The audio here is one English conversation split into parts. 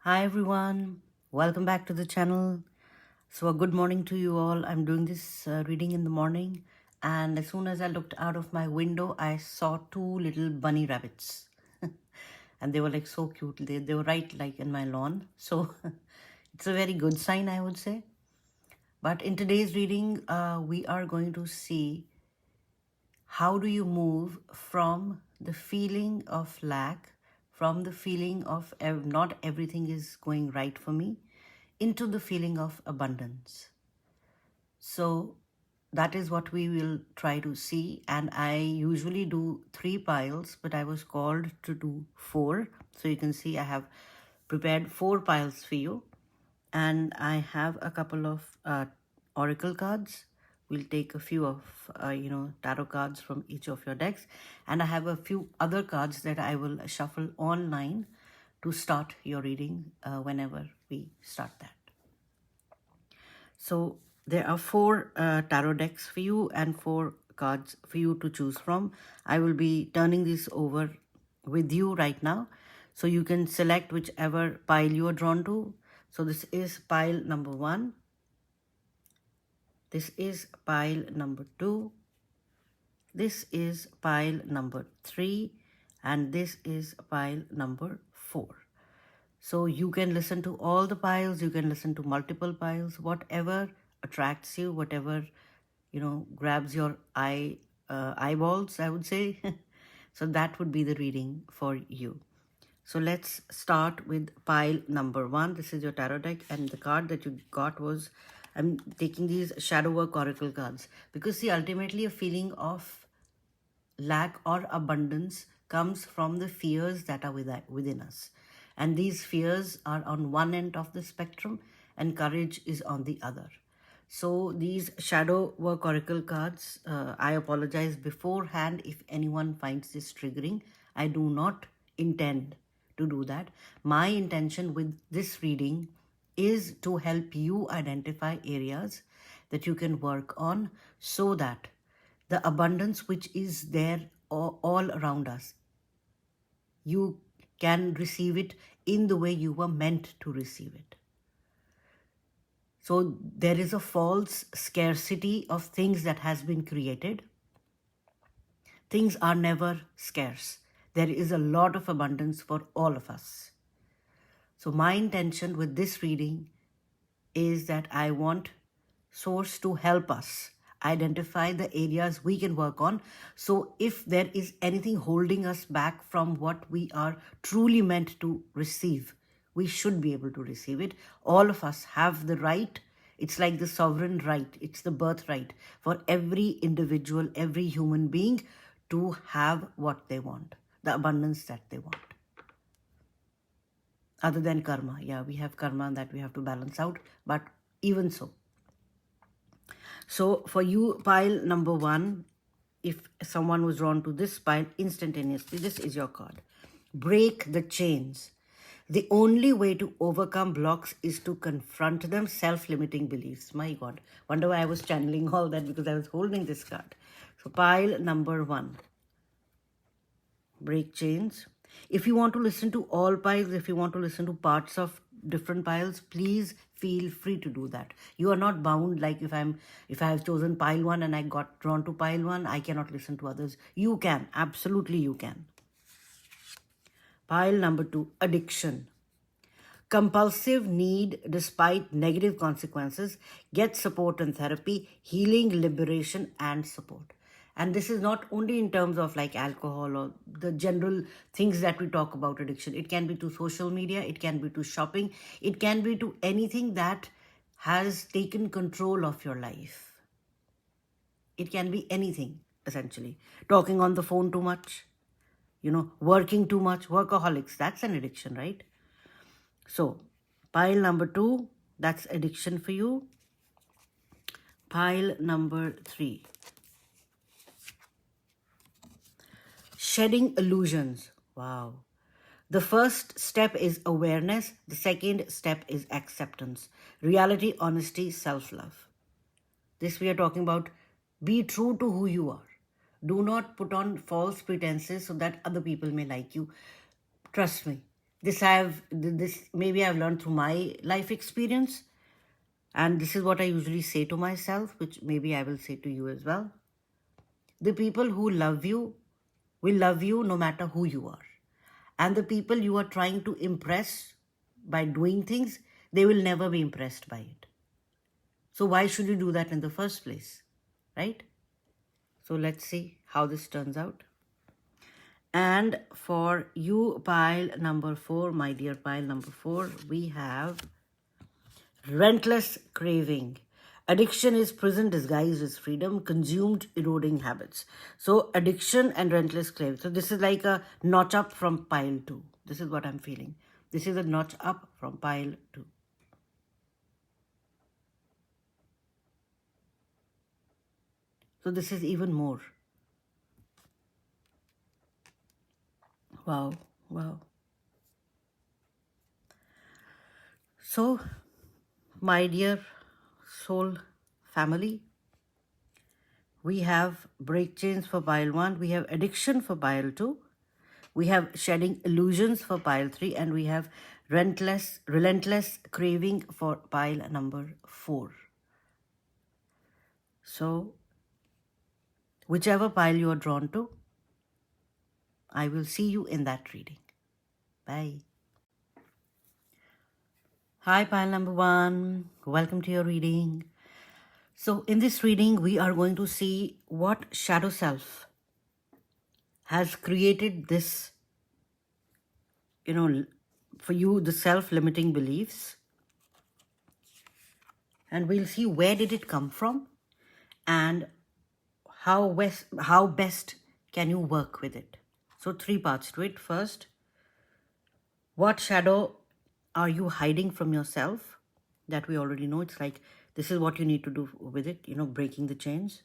Hi everyone, welcome back to the channel. So a good morning to you all. I'm doing this reading in the morning, and as soon as I looked out of my window, I saw two little bunny rabbits. And they were like so cute. They were right like in my lawn. So it's a very good sign, I would say. But in today's reading, we are going to see how do you move from the feeling of lack, from the feeling of not everything is going right for me, into the feeling of abundance. So that is what we will try to see. And I usually do 3 piles, but I was called to do 4. So you can see I have prepared 4 piles for you. And I have a couple of oracle cards. We'll take a few of, tarot cards from each of your decks. And I have a few other cards that I will shuffle online to start your reading whenever we start that. So there are 4 tarot decks for you and 4 cards for you to choose from. I will be turning this over with you right now. So you can select whichever pile you are drawn to. So this is pile number 1. This is pile number 2. This is pile number 3. And this is pile number 4. So you can listen to all the piles, you can listen to multiple piles, whatever attracts you, whatever, grabs your eyeballs, I would say. So that would be the reading for you. So let's start with pile number 1. This is your tarot deck, and the card that you got was, I'm taking these shadow work oracle cards because see, ultimately a feeling of lack or abundance comes from the fears that are within us. And these fears are on one end of the spectrum and courage is on the other. So these shadow work oracle cards, I apologize beforehand if anyone finds this triggering. I do not intend to do that. My intention with this reading is to help you identify areas that you can work on so that the abundance which is there all around us, you can receive it in the way you were meant to receive it. So there is a false scarcity of things that has been created. Things are never scarce. There is a lot of abundance for all of us. So my intention with this reading is that I want Source to help us identify the areas we can work on. So if there is anything holding us back from what we are truly meant to receive, we should be able to receive it. All of us have the right. It's like the sovereign right. It's the birthright for every individual, every human being to have what they want, the abundance that they want. Other than karma. Yeah, we have karma that we have to balance out, but even so. So for you, pile number 1, if someone was drawn to this pile instantaneously, this is your card. Break the chains. The only way to overcome blocks is to confront them, self-limiting beliefs. My God, wonder why I was channeling all that because I was holding this card. So pile number 1. Break chains. If you want to listen to all piles, if you want to listen to parts of different piles, please feel free to do that. You are not bound, like if I have chosen pile 1 and I got drawn to pile 1, I cannot listen to others. You can, absolutely you can. Pile number 2, addiction. Compulsive need despite negative consequences. Get support and therapy, healing, liberation, and support. And this is not only in terms of like alcohol or the general things that we talk about addiction. It can be to social media, it can be to shopping, it can be to anything that has taken control of your life. It can be anything, essentially. Talking on the phone too much, working too much, workaholics, that's an addiction, right? So, pile number 2, that's addiction for you. Pile number 3. Shedding illusions. Wow. The first step is awareness. The second step is acceptance. Reality, honesty, self-love. This we are talking about. Be true to who you are. Do not put on false pretenses so that other people may like you. Trust me. This maybe I've learned through my life experience, and this is what I usually say to myself, which maybe I will say to you as well. The people who love you will love you no matter who you are. And the people you are trying to impress by doing things, they will never be impressed by it. So why should you do that in the first place, right? So let's see how this turns out. And for you, pile number 4, my dear pile number 4, we have relentless craving. Addiction is prison disguised as freedom, consumed, eroding habits. So addiction and relentless craving. So this is like a notch up from pile 2. This is what I'm feeling. This is a notch up from pile 2. So this is even more. Wow, wow. So, my dear soul family, we have break chains for pile 1, we have addiction for pile 2, we have shedding illusions for pile 3, and we have relentless craving for pile number 4. So, whichever pile you are drawn to, I will see you in that reading. Bye. Hi, pile number 1. Welcome to your reading. So, in this reading, we are going to see what shadow self has created this, for you, the self-limiting beliefs. And we'll see where did it come from and how best can you work with it. So 3 parts to it. First, what shadow are you hiding from yourself? That we already know. It's like, this is what you need to do with it, breaking the chains.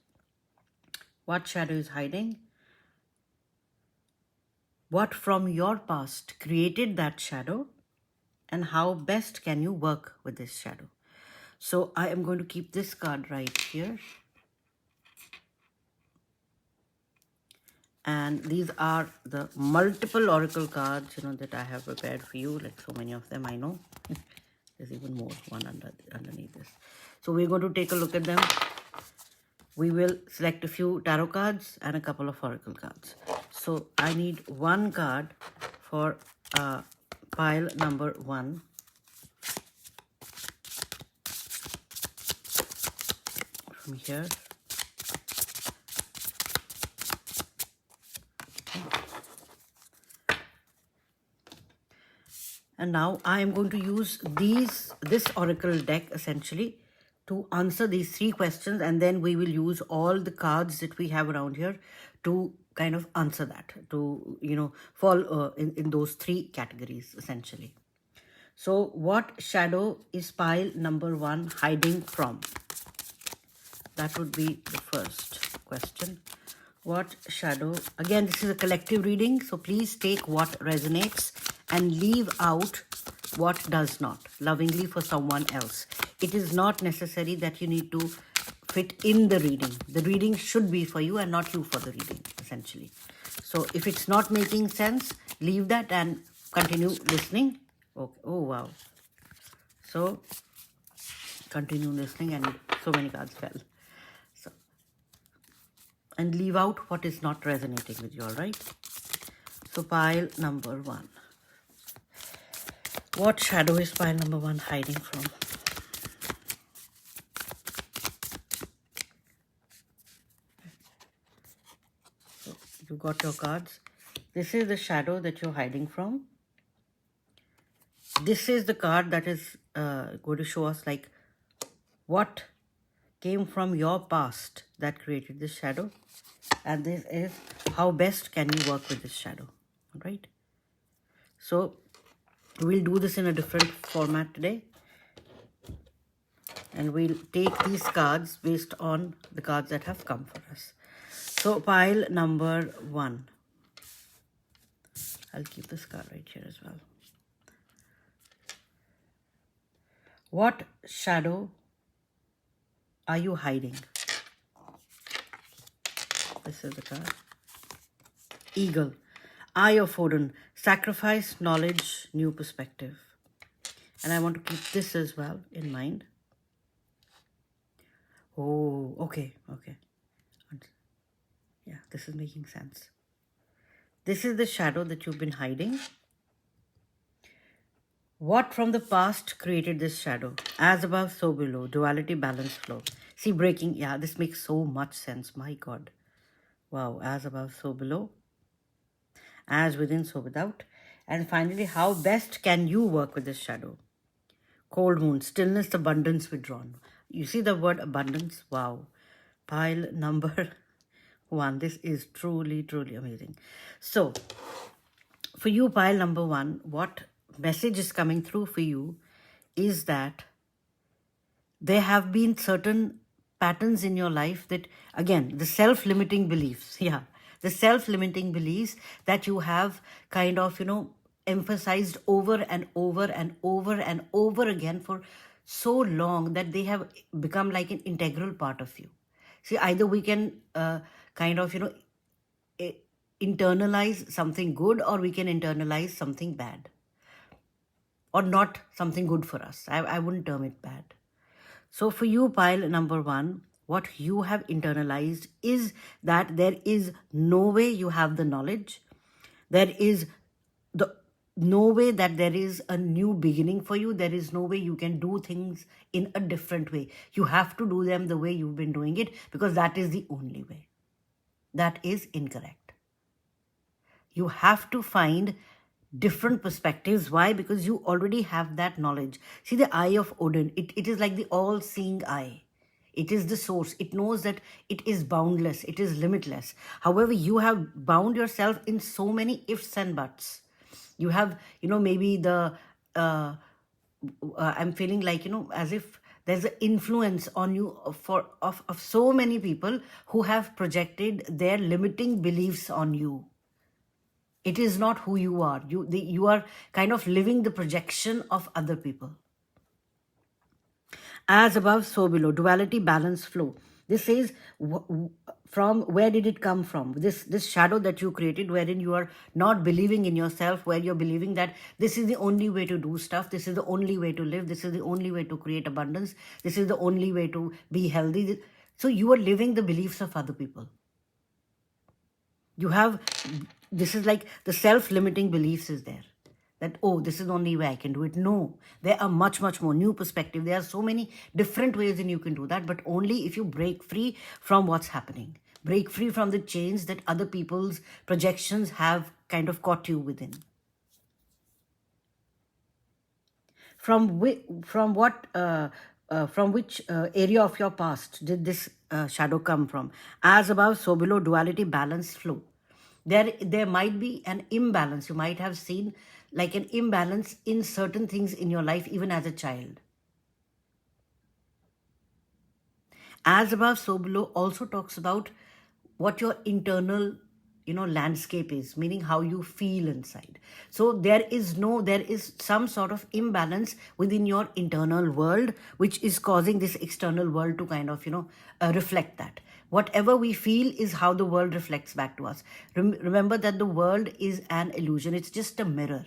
What shadow is hiding? What from your past created that shadow? And how best can you work with this shadow? So I am going to keep this card right here. And these are the multiple oracle cards, that I have prepared for you, like so many of them, I know. There's even more, one underneath this. So we're going to take a look at them. We will select a few tarot cards and a couple of oracle cards. So I need one card for pile number 1. From here. And now I am going to use this oracle deck essentially to answer these 3 questions, and then we will use all the cards that we have around here to kind of answer that, to, fall in those 3 categories essentially. So what shadow is pile number 1 hiding from? That would be the first question. What shadow? Again, this is a collective reading, so please take what resonates and leave out what does not, lovingly for someone else. It is not necessary that you need to fit in the reading. The reading should be for you and not you for the reading, essentially. So if it's not making sense, leave that and continue listening. Okay. Oh, wow. So continue listening, and so many cards fell. So, and leave out what is not resonating with you, all right? So pile number 1. What shadow is pile number 1 hiding from? So you got your cards. This is the shadow that you're hiding from. This is the card that is going to show us like what came from your past that created this shadow. And this is how best can you work with this shadow, all right? So we'll do this in a different format today. And we'll take these cards based on the cards that have come for us. So pile number 1. I'll keep this card right here as well. What shadow are you hiding? This is the card. Eagle. Eye of Odin, sacrifice, knowledge, new perspective. And I want to keep this as well in mind. Oh, okay. Yeah, this is making sense. This is the shadow that you've been hiding. What from the past created this shadow? As above, so below. Duality, balance, flow. See, breaking. Yeah, this makes so much sense. My God. Wow. As above, so below. As within, so without. And finally, how best can you work with this shadow? Cold moon, stillness, abundance, withdrawn. You see the word abundance? Wow. Pile number 1. This is truly, truly amazing. So, for you, pile number 1, what message is coming through for you is that there have been certain patterns in your life that, again, the self-limiting beliefs, the self-limiting beliefs that you have kind of, emphasized over and over and over and over again for so long that they have become like an integral part of you. See, either we can kind of, internalize something good, or we can internalize something bad, or not something good for us. I wouldn't term it bad. So for you, pile number 1, what you have internalized is that there is no way you have the knowledge. There is no way that there is a new beginning for you. There is no way you can do things in a different way. You have to do them the way you've been doing it, because that is the only way. That is incorrect. You have to find different perspectives. Why? Because you already have that knowledge. See, the eye of Odin, it is like the all-seeing eye. It is the source. It knows that it is boundless. It is limitless. However, you have bound yourself in so many ifs and buts. You have, maybe I'm feeling like, as if there's an influence on you of so many people who have projected their limiting beliefs on you. It is not who you are. You are kind of living the projection of other people. As above, so below. Duality, balance, flow. This says, from where did it come from? This shadow that you created, wherein you are not believing in yourself, where you're believing that this is the only way to do stuff, this is the only way to live, this is the only way to create abundance, this is the only way to be healthy. So you are living the beliefs of other people. This is like the self-limiting beliefs is there. That, oh, this is the only way I can do it. No, there are much, much more new perspective. There are so many different ways in you can do that, but only if you break free from what's happening. Break free from the chains that other people's projections have kind of caught you within. From which area of your past did this shadow come from? As above, so below. Duality, balance, flow. There might be an imbalance. You might have seen like an imbalance in certain things in your life, even as a child. As above, so below also talks about what your internal, landscape is, meaning how you feel inside. So there is some sort of imbalance within your internal world, which is causing this external world to kind of, reflect that. Whatever we feel is how the world reflects back to us. Remember that the world is an illusion. It's just a mirror.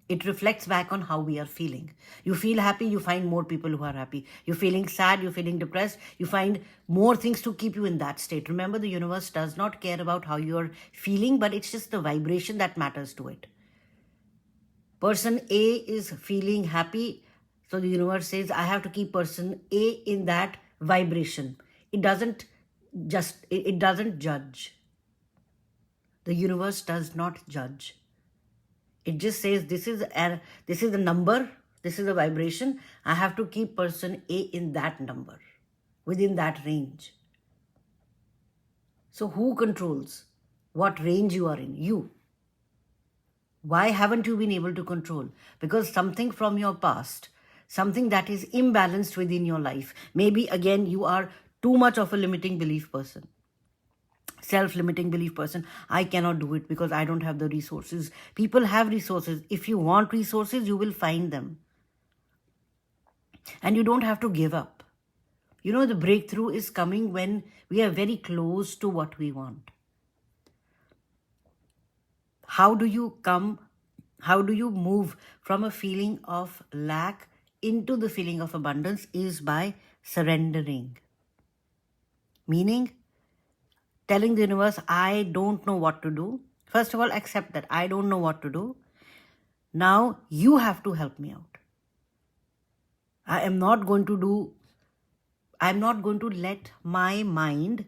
It reflects back on how we are feeling. You feel happy, you find more people who are happy. You're feeling sad, you're feeling depressed, you find more things to keep you in that state. Remember, the universe does not care about how you're feeling, but it's just the vibration that matters to it. Person A is feeling happy, so the universe says, I have to keep person A in that vibration. It doesn't judge. The universe does not judge. It just says, this is the number, this is the vibration. I have to keep person A in that number, within that range. So who controls what range you are in? You. Why haven't you been able to control? Because something from your past, something that is imbalanced within your life. Maybe again, you are too much of a limiting belief person. Self-limiting belief person. I cannot do it because I don't have the resources. People have resources. If you want resources, you will find them. And you don't have to give up. The breakthrough is coming when we are very close to what we want. how do you move from a feeling of lack into the feeling of abundance is by surrendering. Meaning, telling the universe, I don't know what to do. First of all, accept that I don't know what to do. Now you have to help me out. I'm not going to let my mind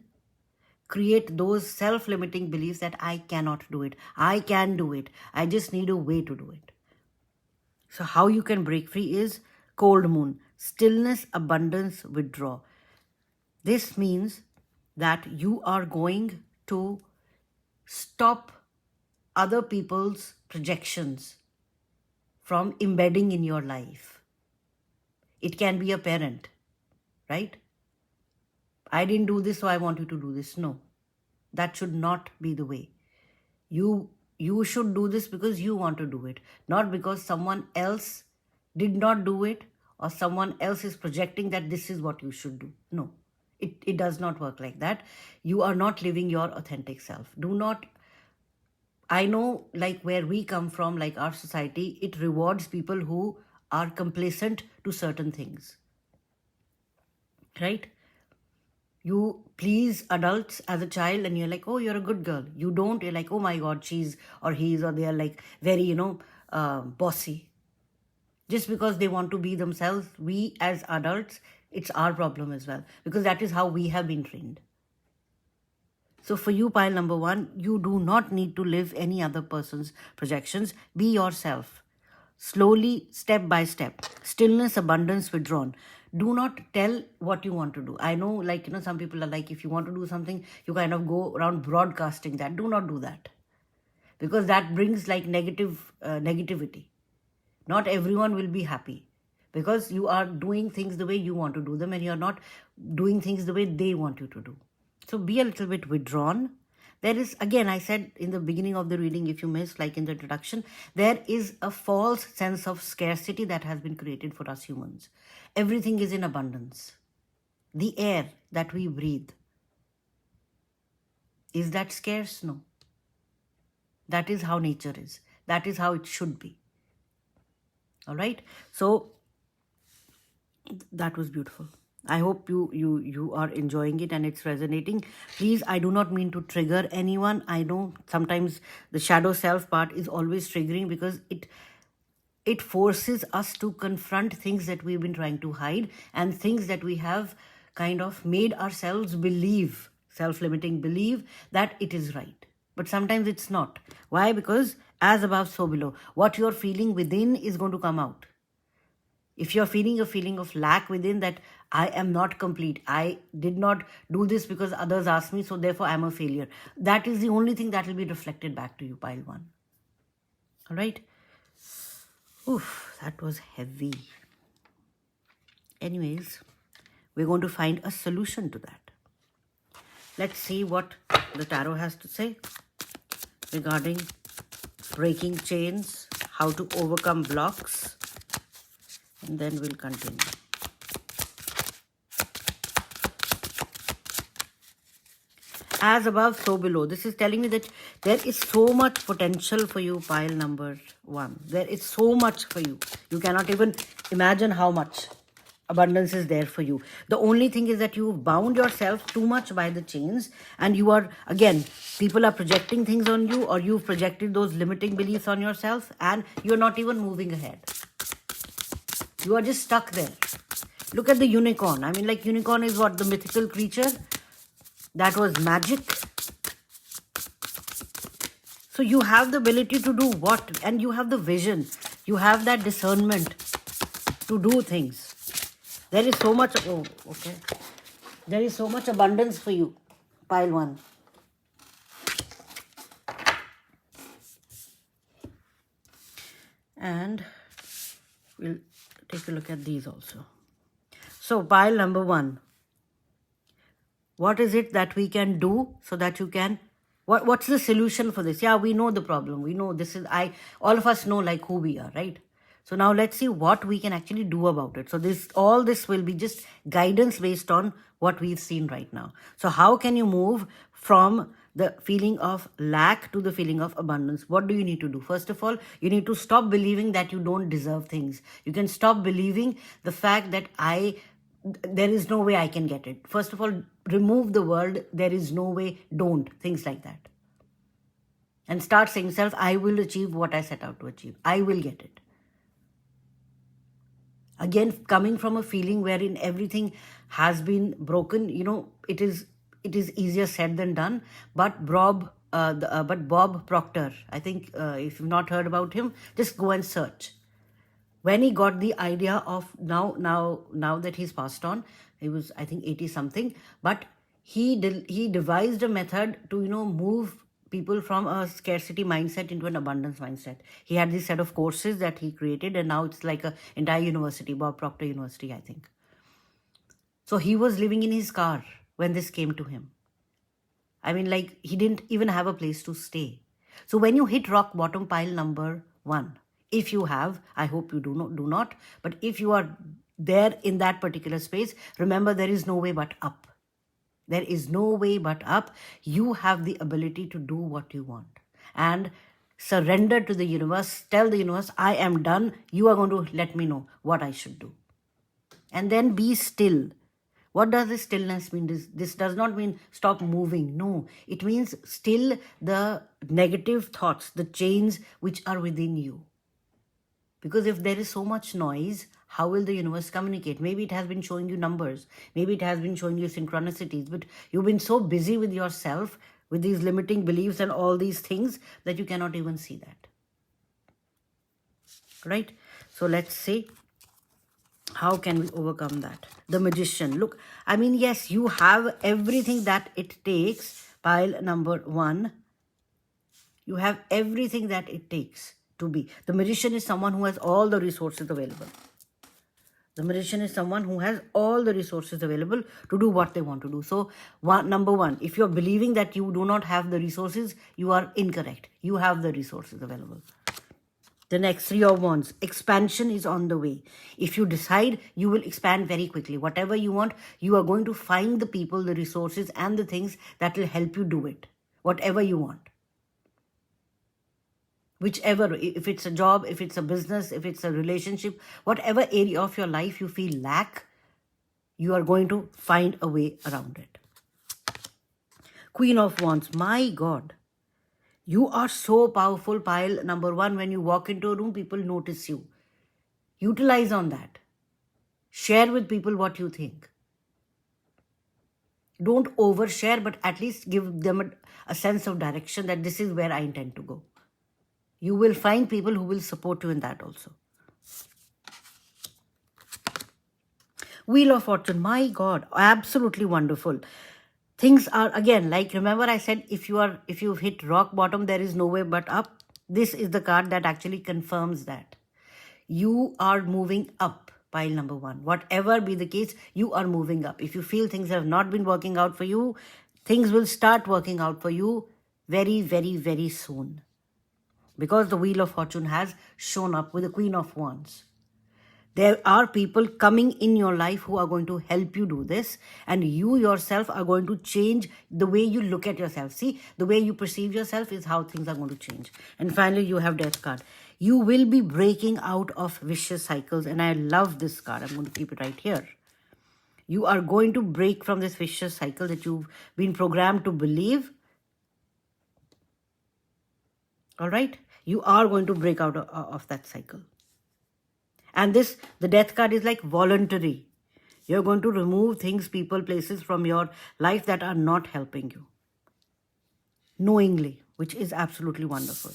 create those self-limiting beliefs that I cannot do it. I can do it. I just need a way to do it. So how you can break free is cold moon, stillness, abundance, withdraw. This means that you are going to stop other people's projections from embedding in your life. It can be a parent, right? I didn't do this, so I want you to do this. No, that should not be the way. You should do this because you want to do it, not because someone else did not do it or someone else is projecting that this is what you should do. No, it does not work like that. You are not living your authentic self. Do not. I know, like, where we come from, like our society, it rewards people who are complacent to certain things, right? You please adults as a child and you're like, oh, you're a good girl. You don't, you're like, oh my God, she's or he's or they are like very, bossy. Just because they want to be themselves, we as adults, it's our problem as well, because that is how we have been trained. So for you, pile number one, you do not need to live any other person's projections. Be yourself. Slowly, step by step. Stillness, abundance, withdrawn. Do not tell what you want to do. I know, like, some people are like, if you want to do something, you kind of go around broadcasting that. Do not do that. Because that brings like negativity. Not everyone will be happy. Because you are doing things the way you want to do them and you're not doing things the way they want you to do. So be a little bit withdrawn. There is, again, I said in the beginning of the reading, if you missed, like in the introduction, there is a false sense of scarcity that has been created for us humans. Everything is in abundance. The air that we breathe, is that scarce? No. That is how nature is. That is how it should be. All right? So that was beautiful. I hope you are enjoying it and it's resonating. Please, I do not mean to trigger anyone. I know sometimes the shadow self part is always triggering because it forces us to confront things that we've been trying to hide and things that we have kind of made ourselves believe, self-limiting believe that it is right. But sometimes it's not. Why? Because as above, so below. What you're feeling within is going to come out. If you're feeling a feeling of lack within, that I am not complete, I did not do this because others asked me, so therefore I'm a failure. That is the only thing that will be reflected back to you, pile one. All right? Oof, that was heavy. Anyways, we're going to find a solution to that. Let's see what the tarot has to say regarding breaking chains, how to overcome blocks, and then we'll continue. As above, so below. This is telling me that there is so much potential for you, pile number one. There is so much for you. You cannot even imagine how much abundance is there for you. The only thing is that you've bound yourself too much by the chains, and you are, again, people are projecting things on you, or you've projected those limiting beliefs on yourself, and you're not even moving ahead. You are just stuck there. Look at the unicorn. I mean, like, unicorn is what? The mythical creature that was magic. So you have the ability to do what? And you have the vision. You have that discernment to do things. There is so much, oh, okay. There is so much abundance for you, pile one. And we'll take a look at these also. So pile number one. What is it that we can do so that you can, what's the solution for this? Yeah, we know the problem. We know this is, all of us know like who we are, right? So now let's see what we can actually do about it. So all this will be just guidance based on what we've seen right now. So how can you move from the feeling of lack to the feeling of abundance. What do you need to do? First of all, you need to stop believing that you don't deserve things. You can stop believing the fact that there is no way I can get it. First of all, remove the word, there is no way, don't, things like that. And start saying self, I will achieve what I set out to achieve. I will get it. Again, coming from a feeling wherein everything has been broken, it is easier said than done. But Bob Proctor, I think if you've not heard about him, just go and search. When he got the idea of now that he's passed on, he was, I think, 80 something, but he devised a method to move people from a scarcity mindset into an abundance mindset. He had this set of courses that he created, and now it's like an entire university, Bob Proctor University, I think. So he was living in his car when this came to him. I mean, like, he didn't even have a place to stay. So when you hit rock bottom, pile number 1, if you have, I hope you do not, but if you are there in that particular space, remember, there is no way but up. There is no way but up. You have the ability to do what you want. And surrender to the universe. Tell the universe, I am done. You are going to let me know what I should do. And then be still. What does this stillness mean? This does not mean stop moving. No, it means still the negative thoughts, the chains which are within you. Because if there is so much noise, how will the universe communicate? Maybe it has been showing you numbers. Maybe it has been showing you synchronicities. But you've been so busy with yourself, with these limiting beliefs and all these things, that you cannot even see that. Right? So let's see. How can we overcome that? The Magician. Look, I mean, yes, you have everything that it takes. Pile number 1. You have everything that it takes to be. The Magician is someone who has all the resources available. The Magician is someone who has all the resources available to do what they want to do. So, number 1, if you're believing that you do not have the resources, you are incorrect. You have the resources available. The next, 3 of Wands. Expansion is on the way. If you decide, you will expand very quickly. Whatever you want, you are going to find the people, the resources, and the things that will help you do it. Whatever you want. Whichever, if it's a job, if it's a business, if it's a relationship, whatever area of your life you feel lack, you are going to find a way around it. Queen of Wands. My God. You are so powerful. Pile number 1. When you walk into a room, people notice you. Utilize on that. Share with people what you think. Don't overshare, but at least give them a sense of direction that this is where I intend to go. You will find people who will support you in that also. Wheel of Fortune. My God, absolutely wonderful. Things are, again, like, remember I said, if you've hit rock bottom, there is no way but up. This is the card that actually confirms that. You are moving up, pile number 1. Whatever be the case, you are moving up. If you feel things have not been working out for you, things will start working out for you very, very, very soon. Because the Wheel of Fortune has shown up with the Queen of Wands. There are people coming in your life who are going to help you do this. And you yourself are going to change the way you look at yourself. See, the way you perceive yourself is how things are going to change. And finally, you have Death card. You will be breaking out of vicious cycles. And I love this card. I'm going to keep it right here. You are going to break from this vicious cycle that you've been programmed to believe. All right? You are going to break out of that cycle. And the Death card is like voluntary. You're going to remove things, people, places from your life that are not helping you. Knowingly, which is absolutely wonderful.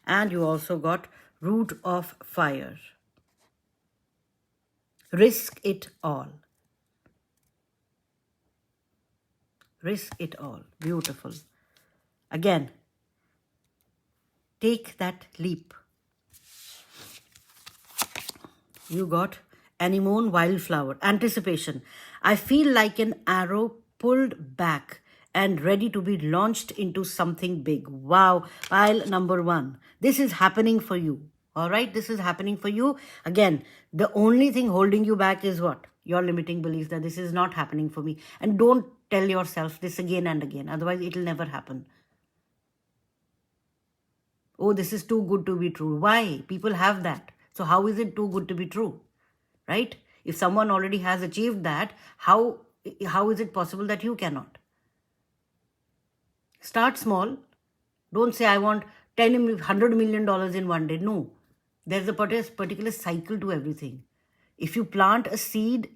And you also got Root of Fire. Risk it all. Risk it all. Beautiful. Again, take that leap. You got Anemone Wildflower. Anticipation. I feel like an arrow pulled back and ready to be launched into something big. Wow. Pile number 1. This is happening for you. All right. This is happening for you. Again, the only thing holding you back is what? Your limiting beliefs that this is not happening for me. And don't tell yourself this again and again. Otherwise, it will never happen. Oh, this is too good to be true. Why? People have that. So how is it too good to be true? Right? If someone already has achieved that, how is it possible that you cannot? Start small. Don't say I want $100 million in one day. No. There's a particular cycle to everything. If you plant a seed,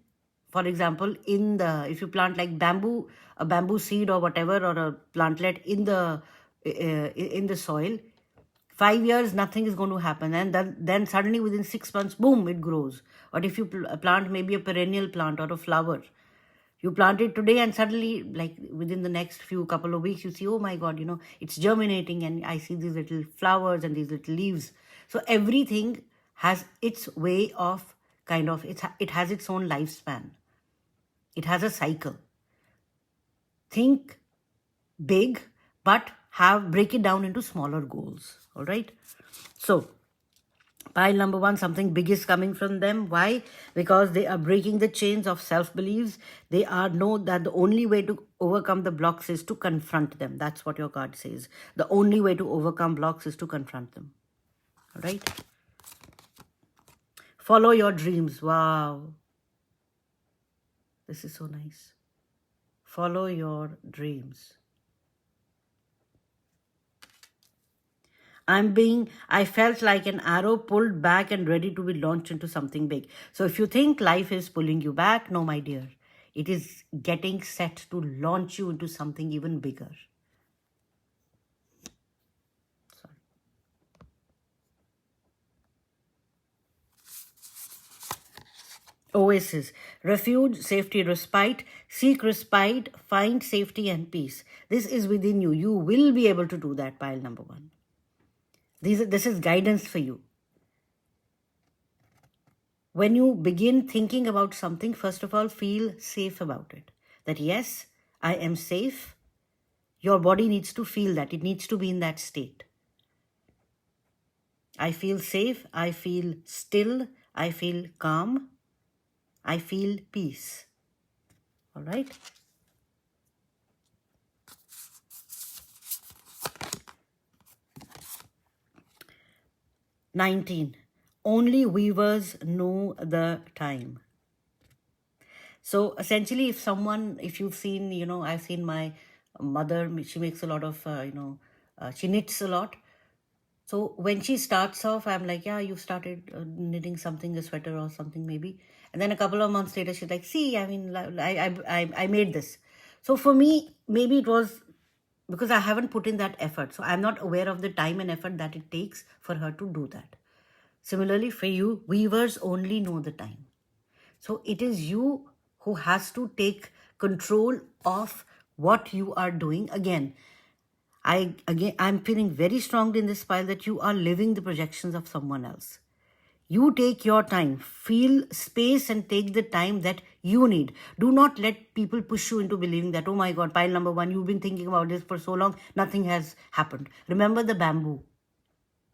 for example, if you plant like a bamboo seed or whatever, or a plantlet in the soil, 5 years, nothing is going to happen. And then suddenly within 6 months, boom, it grows. Or if you plant maybe a perennial plant or a flower, you plant it today and suddenly, like within the next couple of weeks, you see, oh my God, it's germinating and I see these little flowers and these little leaves. So everything has its way of it has its own lifespan. It has a cycle. Think big, but break it down into smaller goals. All right. So pile number 1, something big is coming from them. Why? Because they are breaking the chains of self-beliefs. They know that the only way to overcome the blocks is to confront them. That's what your card says. The only way to overcome blocks is to confront them. All right? Follow your dreams. Wow. This is so nice. Follow your dreams. I felt like an arrow pulled back and ready to be launched into something big. So if you think life is pulling you back, no, my dear. It is getting set to launch you into something even bigger. Sorry. Oasis. Refuge, safety, respite. Seek respite, find safety and peace. This is within you. You will be able to do that, pile number 1. This is guidance for you. When you begin thinking about something, first of all, feel safe about it. That yes, I am safe. Your body needs to feel that. It needs to be in that state. I feel safe. I feel still. I feel calm. I feel peace. All right? "19. Only weavers know the time." So essentially, if you've seen, I've seen my mother, she makes a lot of, she knits a lot. So when she starts off, I'm like, yeah, you started knitting something, a sweater or something maybe. And then a couple of months later, she's like, see, I mean, I made this. So for me, maybe it was because I haven't put in that effort. So I'm not aware of the time and effort that it takes for her to do that. Similarly, for you, weavers only know the time. So it is you who has to take control of what you are doing. Again, I'm feeling very strongly in this pile that you are living the projections of someone else. You take your time, feel space and take the time that you need. Do not let people push you into believing that, oh my God, pile number 1, you've been thinking about this for so long, nothing has happened. Remember the bamboo.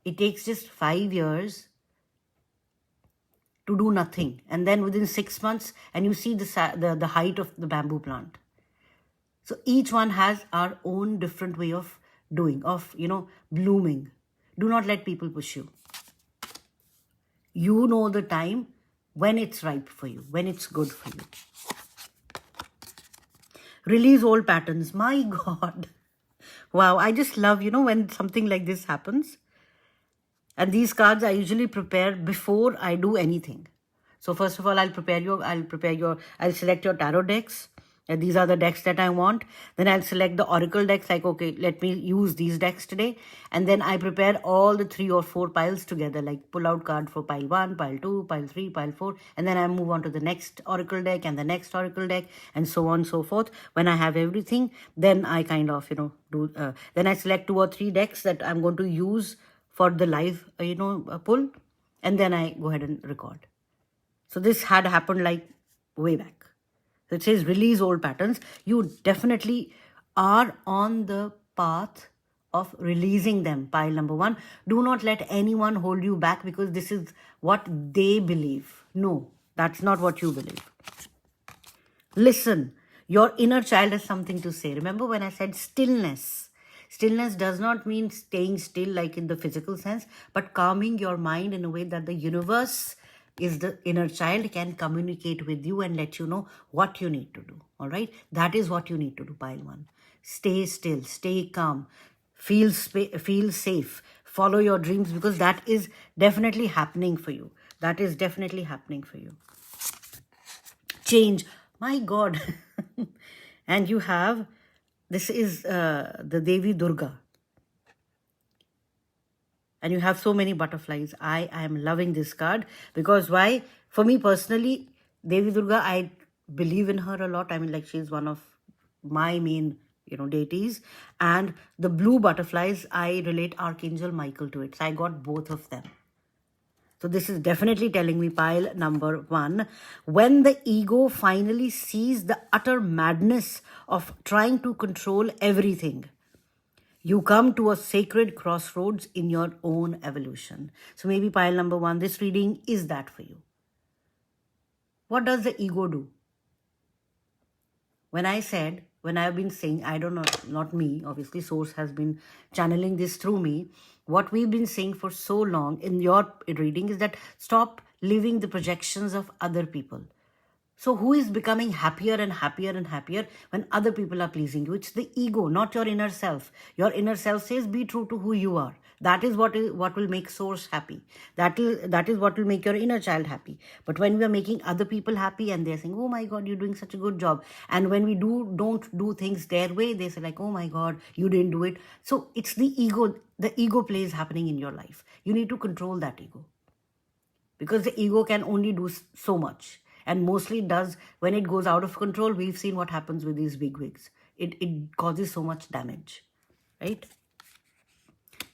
It takes just 5 years to do nothing. And then within 6 months, and you see the height of the bamboo plant. So each one has our own different way of doing, of, blooming. Do not let people push you. You know the time when it's ripe for you, when it's good for you. Release old patterns. My God. Wow, I just love, when something like this happens. And these cards I usually prepare before I do anything. So first of all, I'll select your tarot decks. And these are the decks that I want. Then I'll select the oracle decks, like, okay, let me use these decks today. And then I prepare all the 3 or 4 piles together, like pull out card for pile 1, pile 2, pile 3, pile 4. And then I move on to the next oracle deck and the next oracle deck and so on and so forth. When I have everything, then I kind of, then I select 2 or 3 decks that I'm going to use for the live, pull. And then I go ahead and record. So this had happened like way back. So it says release old patterns. You definitely are on the path of releasing them, pile number 1. Do not let anyone hold you back because this is what they believe. No, that's not what you believe. Listen, your inner child has something to say. Remember when I said stillness? Stillness does not mean staying still like in the physical sense, but calming your mind in a way that the universe is the inner child can communicate with you and let you know what you need to do. All right? That is what you need to do, pile 1. Stay still, stay calm, feel safe, follow your dreams, because that is definitely happening for you. That is definitely happening for you. Change, my God. And you have, this is the Devi Durga. And you have so many butterflies. I am loving this card because why? For me personally, Devi Durga, I believe in her a lot. I mean, like, she's one of my main, deities. And the blue butterflies, I relate Archangel Michael to it. So I got both of them. So this is definitely telling me, pile number 1, when the ego finally sees the utter madness of trying to control everything, you come to a sacred crossroads in your own evolution. So maybe pile number 1, this reading is that for you. What does the ego do? When I've been saying, I don't know, not me, obviously, source has been channeling this through me. What we've been saying for so long in your reading is that stop living the projections of other people. So who is becoming happier and happier and happier when other people are pleasing you? It's the ego, not your inner self. Your inner self says, be true to who you are. That is what will make source happy. That is what will make your inner child happy. But when we are making other people happy and they're saying, oh my God, you're doing such a good job. And when we don't do things their way, they say like, oh my God, you didn't do it. So it's the ego play is happening in your life. You need to control that ego. Because the ego can only do so much. And mostly does, when it goes out of control, we've seen what happens with these bigwigs. It causes so much damage, right?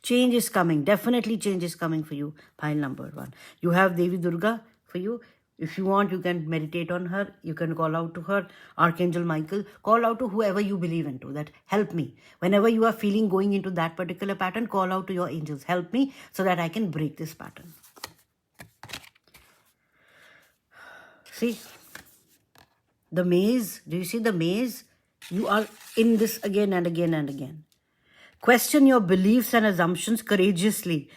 Change is coming. Definitely change is coming for you, pile number 1. You have Devi Durga for you. If you want, you can meditate on her. You can call out to her. Archangel Michael. Call out to whoever you believe into. That help me. Whenever you are feeling going into that particular pattern, call out to your angels. Help me so that I can break this pattern. See, the maze, do you see the maze? You are in this again and again and again. Question your beliefs and assumptions courageously,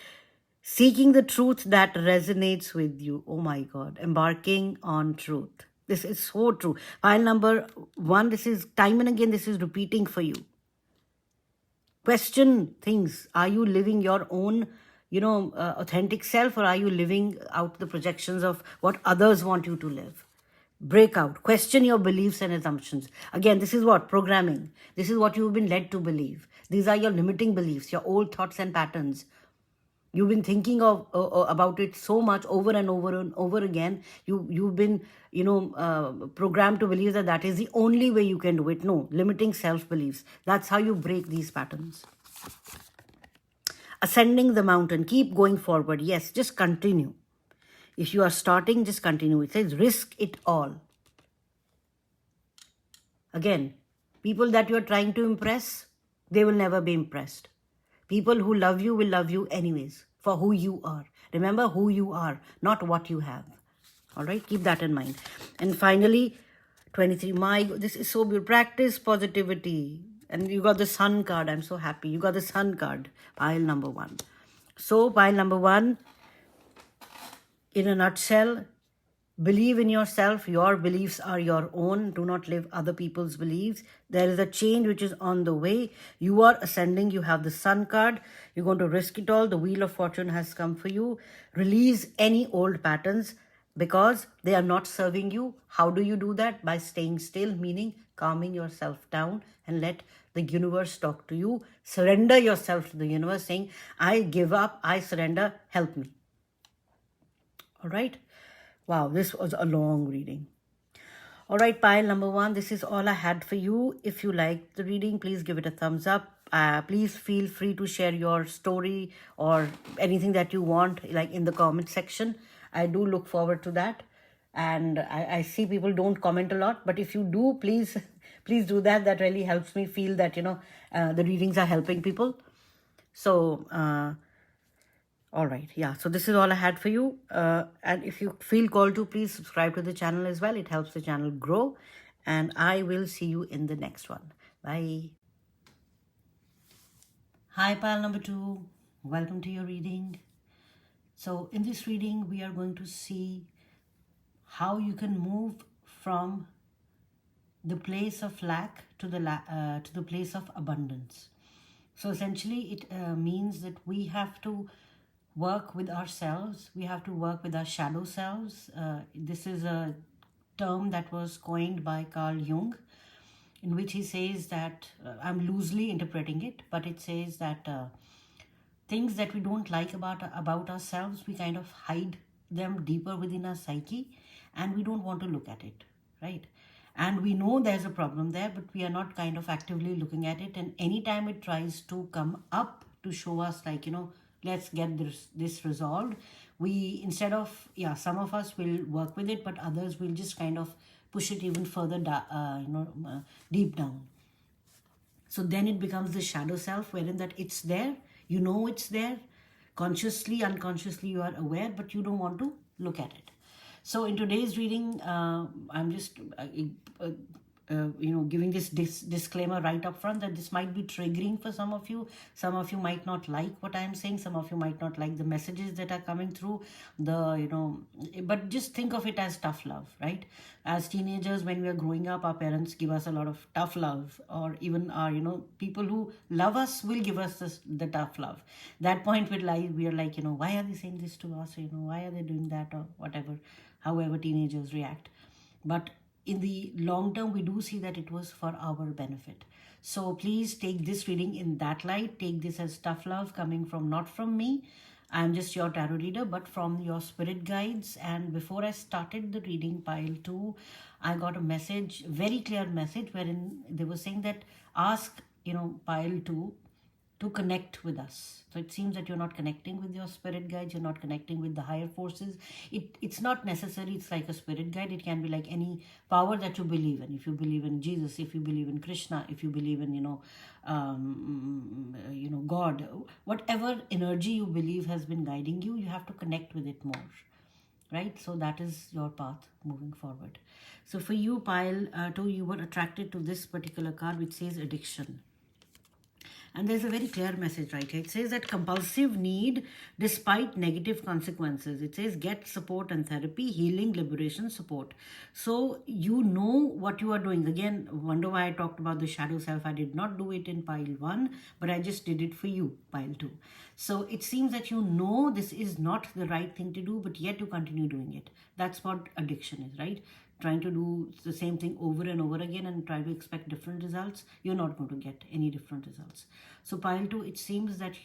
seeking the truth that resonates with you. Oh my God, embarking on truth. This is so true. Pile number 1, this is time and again, this is repeating for you. Question things. Are you living your own authentic self, or are you living out the projections of what others want you to live? Break out. Question your beliefs and assumptions. Again, this is what? Programming. This is what you've been led to believe. These are your limiting beliefs, your old thoughts and patterns. You've been thinking about it so much over and over again. You've been programmed to believe that is the only way you can do it. No, limiting self-beliefs. That's how you break these patterns. Ascending the mountain. Keep going forward. Yes, just continue. If you are starting, just continue. It says risk it all. Again, people that you are trying to impress, they will never be impressed. People who love you will love you anyways for who you are. Remember who you are, not what you have. All right, keep that in mind. And finally, 23. This is so beautiful. Practice positivity. And you got the sun card. I'm so happy. You got the sun card. Pile number 1. So pile number 1, in a nutshell, believe in yourself. Your beliefs are your own. Do not live other people's beliefs. There is a change which is on the way. You are ascending. You have the sun card. You're going to risk it all. The wheel of fortune has come for you. Release any old patterns because they are not serving you. How do you do that? By staying still, meaning calming yourself down and let the universe talk to you. Surrender yourself to the universe, saying, I give up, I surrender, help me. All right. Wow, this was a long reading. All right, pile number 1, this is all I had for you. If you liked the reading, please give it a thumbs up. Please feel free to share your story or anything that you want, like in the comment section. I do look forward to that. And I see people don't comment a lot, but if you do, please do that. That really helps me feel that, the readings are helping people. So, all right. Yeah. So this is all I had for you. And if you feel called to, please subscribe to the channel as well. It helps the channel grow. And I will see you in the next one. Bye. Hi, pile number 2. Welcome to your reading. So in this reading, we are going to see how you can move from the place of lack to the place of abundance. So essentially, it means that we have to work with ourselves. We have to work with our shadow selves. This is a term that was coined by Carl Jung, in which he says that, I'm loosely interpreting it, but it says that things that we don't like about ourselves, we kind of hide them deeper within our psyche, and we don't want to look at it, right? And we know there's a problem there, but we are not kind of actively looking at it. And anytime it tries to come up to show us, like, let's get this resolved, we, instead of, yeah, some of us will work with it, but others will just kind of push it even further deep down. So then it becomes the shadow self, wherein that it's there, it's there, consciously, unconsciously you are aware, but you don't want to look at it. So in today's reading, I'm just giving this disclaimer right up front that this might be triggering for some of you. Some of you might not like what I'm saying. Some of you might not like the messages that are coming through. But just think of it as tough love, right? As teenagers, when we are growing up, our parents give us a lot of tough love, or even our, people who love us will give us the tough love. That point with life, we are like, why are they saying this to us? Why are they doing that, or whatever, however teenagers react. But in the long term, we do see that it was for our benefit. So please take this reading in that light. Take this as tough love coming from, not from me. I'm just your tarot reader, but from your spirit guides. And before I started the reading, pile 2, I got a message, very clear message, wherein they were saying that ask, pile 2 to connect with us. So it seems that you're not connecting with your spirit guides, you're not connecting with the higher forces. It's not necessary, it's like a spirit guide. It can be like any power that you believe in. If you believe in Jesus, if you believe in Krishna, if you believe in, God, whatever energy you believe has been guiding you, you have to connect with it more. Right? So that is your path moving forward. So for you, pile 2, you were attracted to this particular card, which says addiction. And there's a very clear message right here. It says that compulsive need despite negative consequences. It says get support and therapy, healing, liberation, support. So you know what you are doing. Again, wonder why I talked about the shadow self. I did not do it in pile 1, but I just did it for you, pile 2. So it seems that you know this is not the right thing to do, but yet you continue doing it. That's what addiction is, right? Trying to do the same thing over and over again and try to expect different results, you're not going to get any different results. So pile 2, it seems that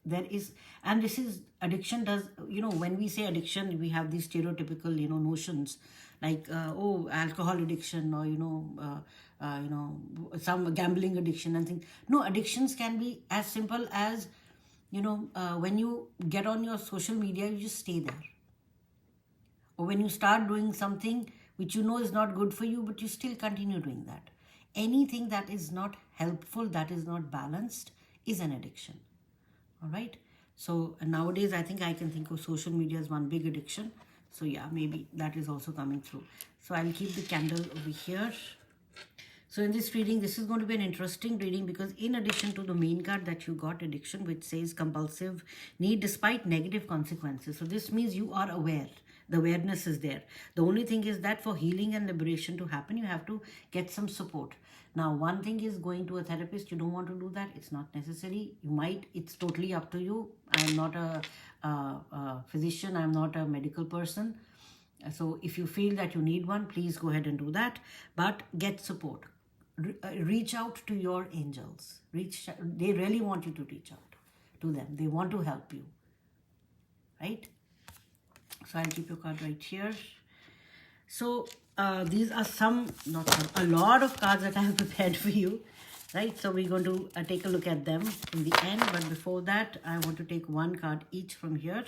there is, and this is, addiction does, when we say addiction, we have these stereotypical, notions like, alcohol addiction, or, some gambling addiction and things. No, addictions can be as simple as, when you get on your social media, you just stay there. Or when you start doing something which you know is not good for you, but you still continue doing that. Anything that is not helpful, that is not balanced, is an addiction. All right? So nowadays, I think I can think of social media as one big addiction. So yeah, maybe that is also coming through. So I'll keep the candle over here. So in this reading, this is going to be an interesting reading, because in addition to the main card that you got, addiction, which says compulsive need despite negative consequences. So this means you are aware. The awareness is there. The only thing is that for healing and liberation to happen, you have to get some support. Now, one thing is going to a therapist. You don't want to do that. It's not necessary. You might. It's totally up to you. I'm not a physician. I'm not a medical person. So if you feel that you need one, please go ahead and do that. But get support. Reach out to your angels. They really want you to reach out to them. They want to help you. Right? So I'll keep your card right here. So these are a lot of cards that I have prepared for you, right? So we're going to take a look at them in the end. But before that, I want to take one card each from here,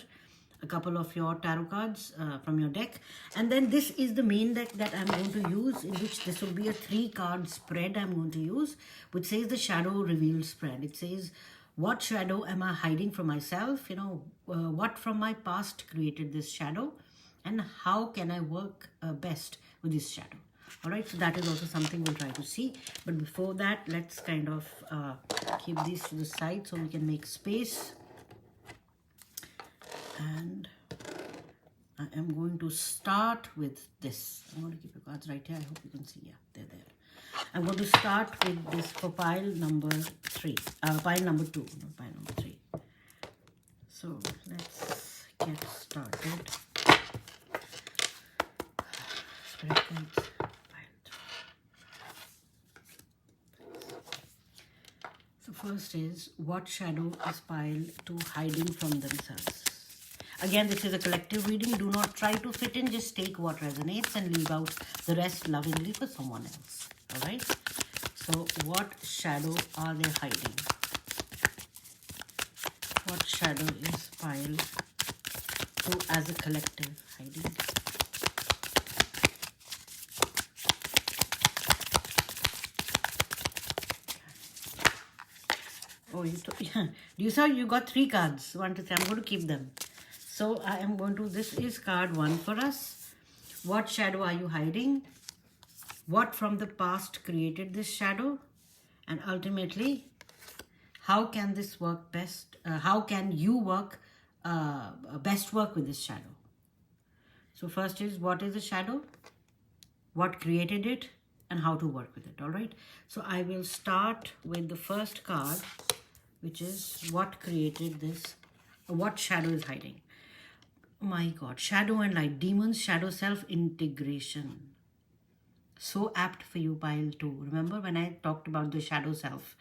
a couple of your tarot cards from your deck. And then this is the main deck that I'm going to use, in which this will be a 3-card spread I'm going to use, which says the Shadow Reveal spread. It says, what shadow am I hiding from myself? What from my past created this shadow? And how can I work best with this shadow? All right, so that is also something we'll try to see. But before that, let's kind of keep these to the side so we can make space. And I am going to start with this. I'm going to keep the cards right here. I hope you can see. Yeah, they're there. I'm going to start with this for pile number 3. Pile number 2, not pile number 3. So let's get started. Spirit guides, pile 3. So first is, what shadow is pile 2 hiding from themselves? Again, this is a collective reading. Do not try to fit in. Just take what resonates and leave out the rest lovingly for someone else. All right? So, what shadow are they hiding? What shadow is pile 2 as a collective hiding? Oh, you saw you got 3 cards. 1, 2, 3. I'm going to keep them. So I am going to, this is card 1 for us. What shadow are you hiding? What from the past created this shadow? And ultimately, how can this work best? How can you work, best work with this shadow? So first is, what is the shadow? What created it? And how to work with it, all right? So I will start with the first card, which is, what created this? What shadow is hiding? Oh my God, shadow and light, demons, shadow self, integration. So apt for you, pile 2. Remember when I talked about the shadow self,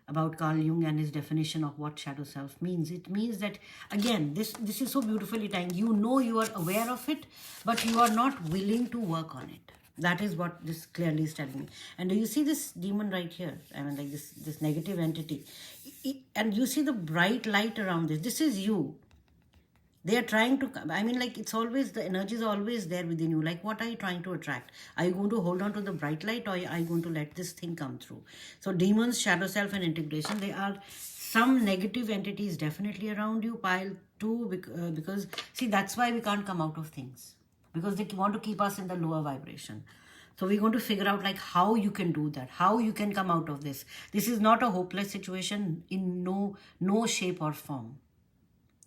about Carl Jung and his definition of what shadow self means? It means that, again, this is so beautifully tying. You know you are aware of it, but you are not willing to work on it. That is what this clearly is telling me. And do you see this demon right here? I mean, like this negative entity. And you see the bright light around this. This is you. They are trying to, I mean, like, it's always, the energies are always there within you. Like, what are you trying to attract? Are you going to hold on to the bright light, or are you going to let this thing come through? So demons, shadow self, and integration, they are some negative entities definitely around you, pile 2, because, see, that's why we can't come out of things. Because they want to keep us in the lower vibration. So we're going to figure out, like, how you can do that, how you can come out of this. This is not a hopeless situation in no shape or form.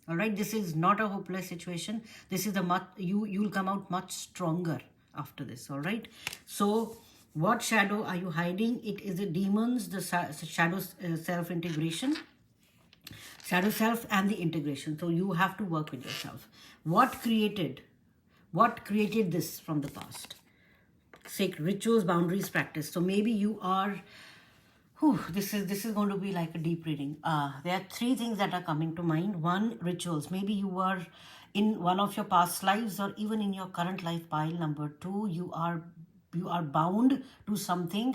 All right, this is not a hopeless situation. This is you'll come out much stronger after this. All right. So, what shadow are you hiding? It is the demons, the shadow self integration, shadow self, and the integration. So you have to work with yourself. What created this from the past? Sacred rituals, boundaries, practice. So maybe you are. This is going to be like a deep reading. There are 3 things that are coming to mind. 1, rituals. Maybe you were in one of your past lives, or even in your current life, pile number 2. You are bound to something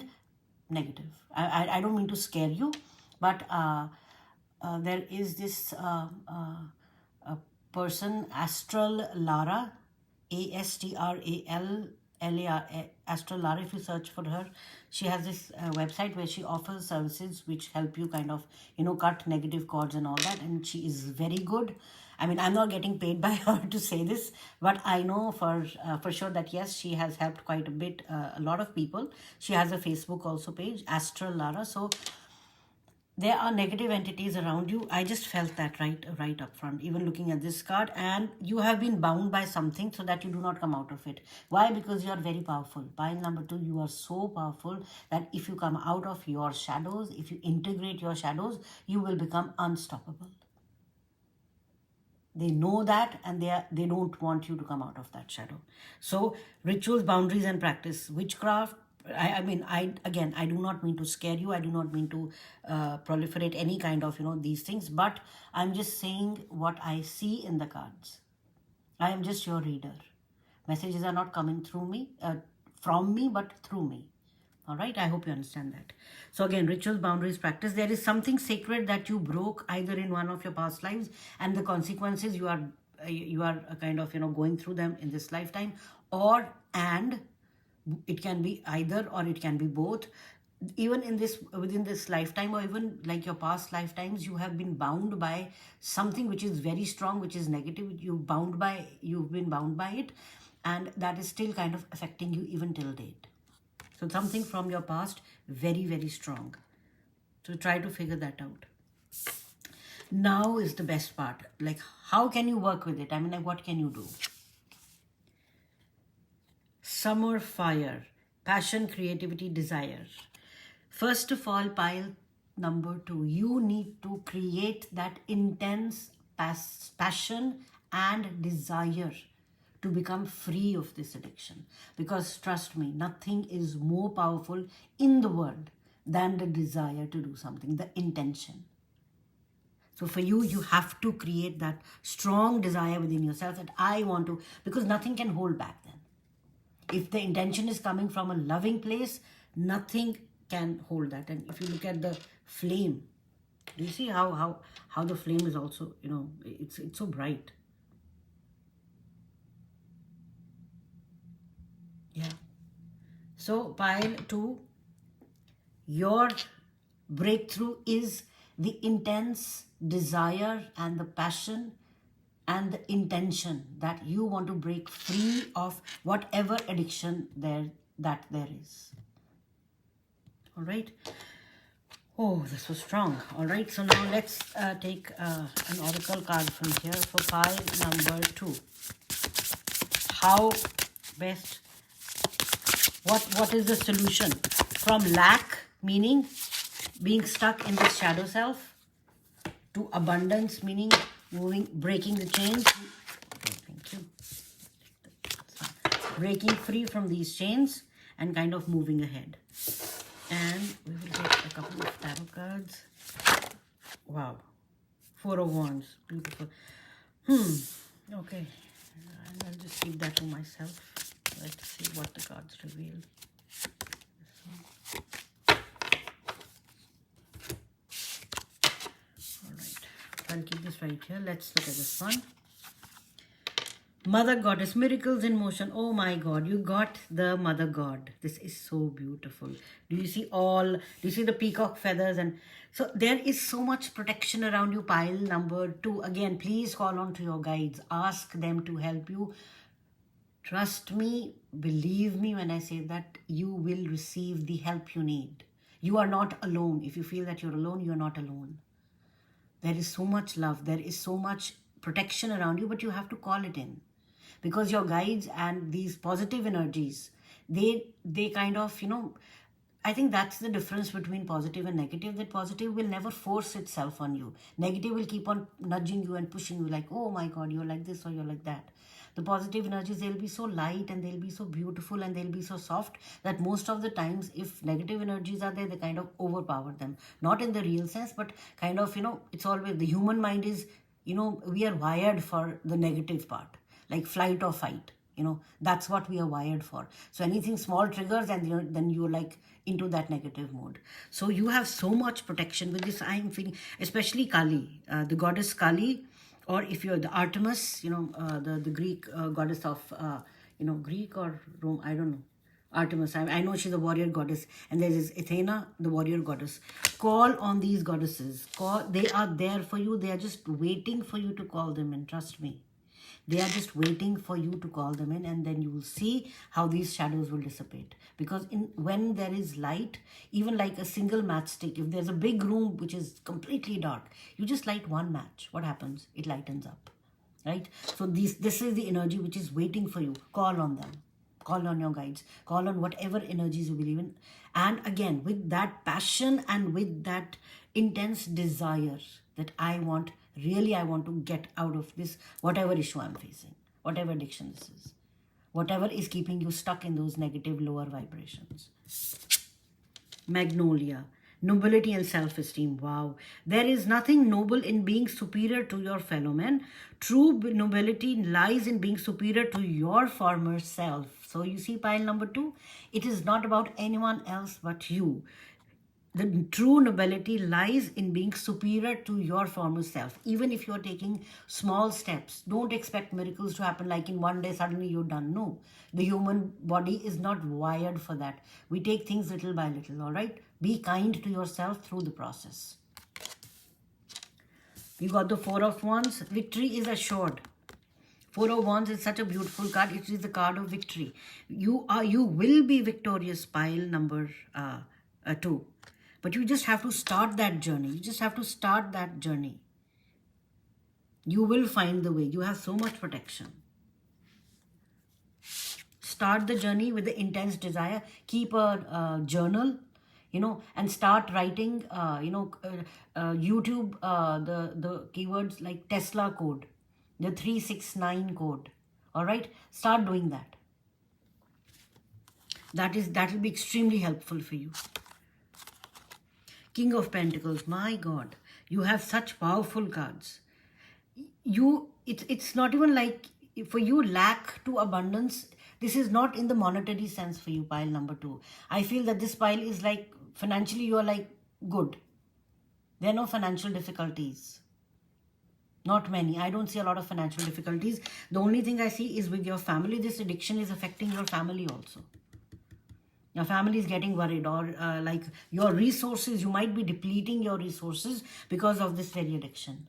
negative. I don't mean to scare you, but there is this person, Astral Lara, ASTRAL. Astral Lara. If you search for her, she has this website where she offers services which help you kind of, cut negative cords and all that, and she is very good. I mean, I'm not getting paid by her to say this, but I know for sure that yes, she has helped quite a bit, a lot of people. She has a Facebook also page, Astral Lara. So there are negative entities around you. I just felt that right up front, even looking at this card. And you have been bound by something so that you do not come out of it. Why? Because you are very powerful. Pile number 2, you are so powerful that if you come out of your shadows, if you integrate your shadows, you will become unstoppable. They know that, and they don't want you to come out of that shadow. So rituals, boundaries, and practice. Witchcraft. I mean, I do not mean to scare you. I do not mean to proliferate any kind of, these things. But I'm just saying what I see in the cards. I am just your reader. Messages are not coming through me, from me, but through me. All right, I hope you understand that. So again, rituals, boundaries, practice. There is something sacred that you broke either in one of your past lives, and the consequences you are kind of, going through them in this lifetime, and it can be either, or it can be both. Even within this lifetime, or even like your past lifetimes, you have been bound by something which is very strong, which is negative. You've been bound by it, and that is still kind of affecting you even till date. So something from your past, very, very strong. So try to figure that out. Now is the best part. Like, how can you work with it? I mean, like, what can you do? Summer fire, passion, creativity, desire. First of all, pile number 2, you need to create that intense passion and desire to become free of this addiction. Because trust me, nothing is more powerful in the world than the desire to do something, the intention. So for you, you have to create that strong desire within yourself that I want to, because nothing can hold back then. If the intention is coming from a loving place, nothing can hold that. And if you look at the flame, do you see how the flame is also, you know, it's so bright. Yeah. So pile 2, your breakthrough is the intense desire and the passion and the intention that you want to break free of whatever addiction there is. All right. Oh, this was strong. All right. So now let's take an oracle card from here for pile number 2. How best? What is the solution? From lack, meaning being stuck in this shadow self, to abundance, meaning breaking the chains. Okay, thank you. Breaking free from these chains and kind of moving ahead. And we will take a couple of tarot cards. Wow. 4 of Wands. Beautiful. Okay. And I'll just keep that to myself. Let's see what the cards reveal. I'll keep this right here. Let's look at this one. Mother Goddess, miracles in motion. Oh my God, you got the Mother God. This is so beautiful. Do you see the peacock feathers? And so there is so much protection around you. Pile number 2. Again, please call on to your guides. Ask them to help you. Trust me, believe me when I say that you will receive the help you need. You are not alone. If you feel that you're alone, you're not alone. There is so much love. There is so much protection around you, but you have to call it in. Because your guides and these positive energies, they kind of, you know, I think that's the difference between positive and negative, that positive will never force itself on you. Negative will keep on nudging you and pushing you like, oh my God, you're like this or you're like that. The positive energies, they'll be so light and they'll be so beautiful and they'll be so soft that most of the times if negative energies are there, they kind of overpower them. Not in the real sense, but kind of, you know, it's always, the human mind is, you know, we are wired for the negative part, like flight or fight. You know, that's what we are wired for. So anything small triggers and then you're like into that negative mode. So you have so much protection with this. I'm feeling, especially Kali, the goddess Kali, or if you're the Artemis, you know, the Greek goddess of, you know, Greek or Rome, I don't know. Artemis, I know she's a warrior goddess. And there is Athena, the warrior goddess. Call on these goddesses. They are there for you. They are just waiting for you to call them in. Trust me. They are just waiting for you to call them in, and then you will see how these shadows will dissipate. Because when there is light, even like a single matchstick, if there's a big room which is completely dark, you just light one match. What happens? It lightens up, right? So this is the energy which is waiting for you. Call on them. Call on your guides. Call on whatever energies you believe in. And again, with that passion and with that intense desire that I want to get out of this, whatever issue I'm facing, whatever addiction this is, whatever is keeping you stuck in those negative lower vibrations. Magnolia, nobility and self-esteem. Wow. There is nothing noble in being superior to your fellow men. True nobility lies in being superior to your former self. So you see pile number 2, it is not about anyone else but you. The true nobility lies in being superior to your former self. Even if you're taking small steps, don't expect miracles to happen like in one day suddenly you're done. No, the human body is not wired for that. We take things little by little, all right? Be kind to yourself through the process. You got the 4 of Wands. Victory is assured. Four of Wands is such a beautiful card. It is the card of victory. You will be victorious, pile number 2. But you just have to start that journey. You just have to start that journey. You will find the way. You have so much protection. Start the journey with the intense desire. Keep a journal, and start writing, YouTube, the keywords like Tesla code, the 369 code. All right, start doing that. That will be extremely helpful for you. King of Pentacles, my God, you have such powerful cards. It's not even like for you lack to abundance. This is not in the monetary sense for you, pile number 2. I feel that this pile is like financially you are like good. There are no financial difficulties. Not many. I don't see a lot of financial difficulties. The only thing I see is with your family. This addiction is affecting your family also. Your family is getting worried, or like your resources, you might be depleting your resources because of this very addiction.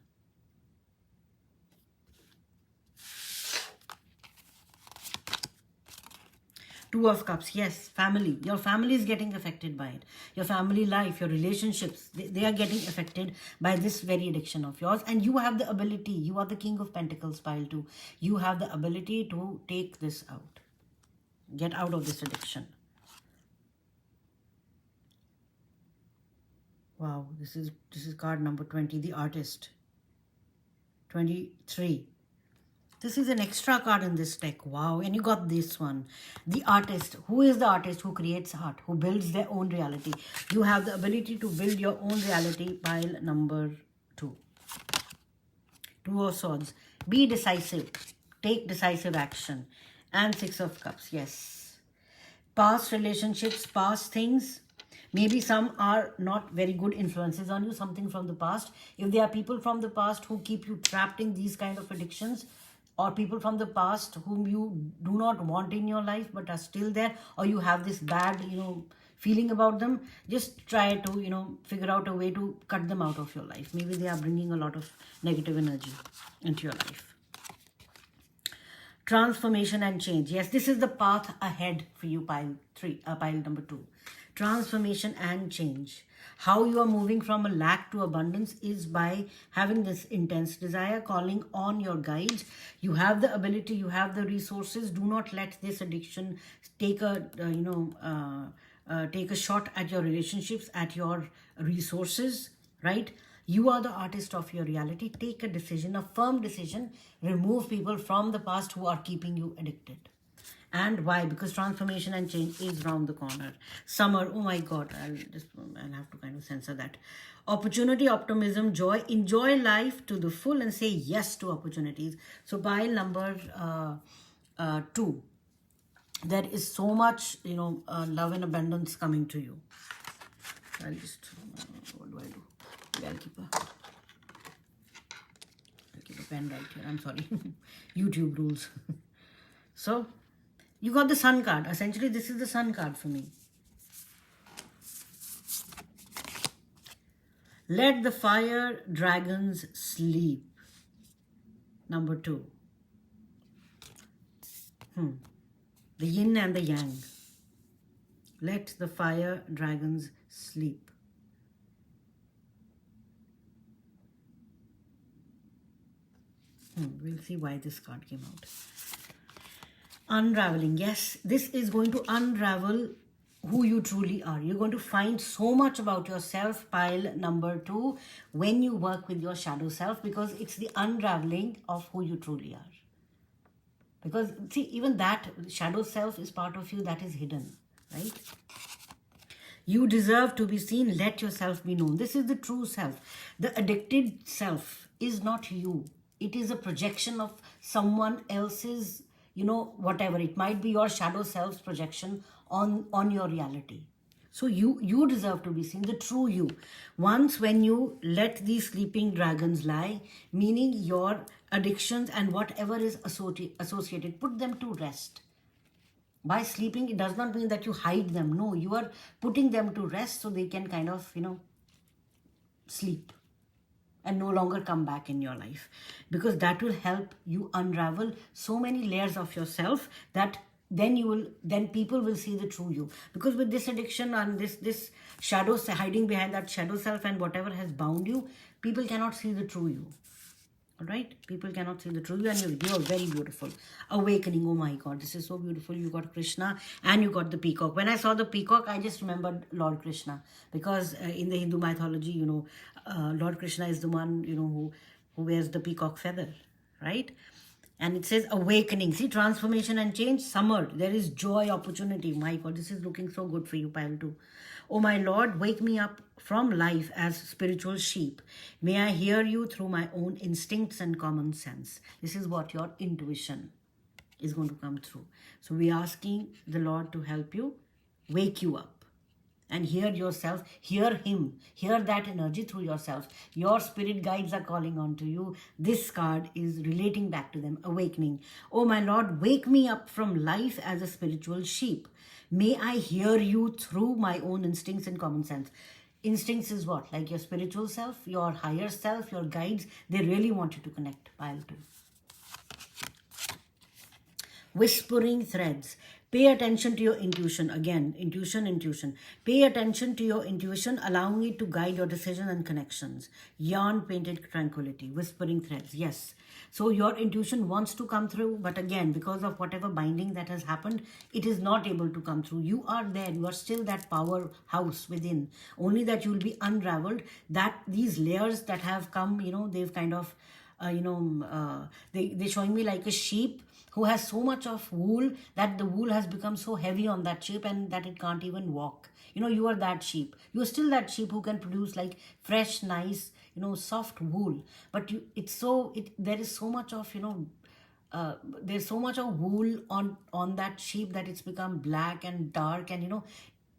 Two of Cups, yes, family. Your family is getting affected by it. Your family life, your relationships, they are getting affected by this very addiction of yours. And you have the ability, you are the King of Pentacles, pile 2. You have the ability to take this out. Get out of this addiction. Wow, this is card number 20, the Artist. 23. This is an extra card in this deck. Wow, and you got this one. The Artist. Who is the artist who creates art, who builds their own reality? You have the ability to build your own reality, pile number 2. Two of Swords. Be decisive. Take decisive action. And Six of Cups, yes. Past relationships, past things. Maybe some are not very good influences on you, something from the past. If there are people from the past who keep you trapped in these kind of addictions, or people from the past whom you do not want in your life but are still there, or you have this bad, feeling about them, just try to, figure out a way to cut them out of your life. Maybe they are bringing a lot of negative energy into your life. Transformation and change. Yes, this is the path ahead for you, pile number 2. Transformation and change. How you are moving from a lack to abundance is by having this intense desire, calling on your guides. You have the ability, you have the resources. Do not let this addiction take a shot at your relationships, at your resources, right? You are the artist of your reality. Take a decision, a firm decision. Remove people from the past who are keeping you addicted. And why? Because transformation and change is around the corner. Summer, oh my God, I'll have to kind of censor that. Opportunity, optimism, joy. Enjoy life to the full and say yes to opportunities. So pile number 2. There is so much, love and abundance coming to you. I'll just, what do I do? I'll keep a pen right here. I'm sorry. YouTube rules. So, you got the Sun card. Essentially, this is the Sun card for me. Let the fire dragons sleep. Number 2. The yin and the yang. Let the fire dragons sleep. We'll see why this card came out. Unraveling. Yes, this is going to unravel who you truly are. You're going to find so much about yourself, pile number 2, when you work with your shadow self, because it's the unraveling of who you truly are. Because, see, even that shadow self is part of you that is hidden, right? You deserve to be seen. Let yourself be known. This is the true self. The addicted self is not you. It is a projection of someone else's, whatever. It might be your shadow self's projection on your reality. So you deserve to be seen, the true you. Once when you let these sleeping dragons lie, meaning your addictions and whatever is associated, put them to rest. By sleeping, it does not mean that you hide them. No, you are putting them to rest so they can kind of, sleep. and no longer come back in your life, because that will help you unravel so many layers of yourself that then people will see the true you. Because with this addiction and this shadow hiding behind that shadow self and whatever has bound you, people cannot see the true you. All right, people cannot see the true you, and you're very beautiful. Awakening, oh my God, this is so beautiful. You got Krishna and you got the peacock. When I saw the peacock, I just remembered Lord Krishna, because in the Hindu mythology, Lord Krishna is the one, who wears the peacock feather, right? And it says awakening. See, transformation and change, summer. There is joy, opportunity. My God, this is looking so good for you, pile 2. Oh my Lord, wake me up from life as spiritual sheep. May I hear you through my own instincts and common sense. This is what your intuition is going to come through. So we're asking the Lord to help you, wake you up. And hear yourself, hear him, hear that energy through yourself. Your spirit guides are calling on to you. This card is relating back to them, awakening. Oh my Lord, wake me up from life as a spiritual sheep. May I hear you through my own instincts and common sense. Instincts is what? Like your spiritual self, your higher self, your guides. They really want you to connect. Pile 2. Whispering threads. Pay attention to your intuition. Again, intuition. Pay attention to your intuition, allowing it to guide your decisions and connections. Yarn painted tranquility. Whispering threads. Yes. So your intuition wants to come through, but again, because of whatever binding that has happened, it is not able to come through. You are there. You are still that powerhouse within. Only that you will be unraveled. That these layers that have come, they've kind of, they're showing me like a sheep who has so much of wool that the wool has become so heavy on that sheep and that it can't even walk. You are that sheep. You are still that sheep who can produce like fresh, nice, soft wool. But there is so much of, there's so much of wool on that sheep that it's become black and dark, and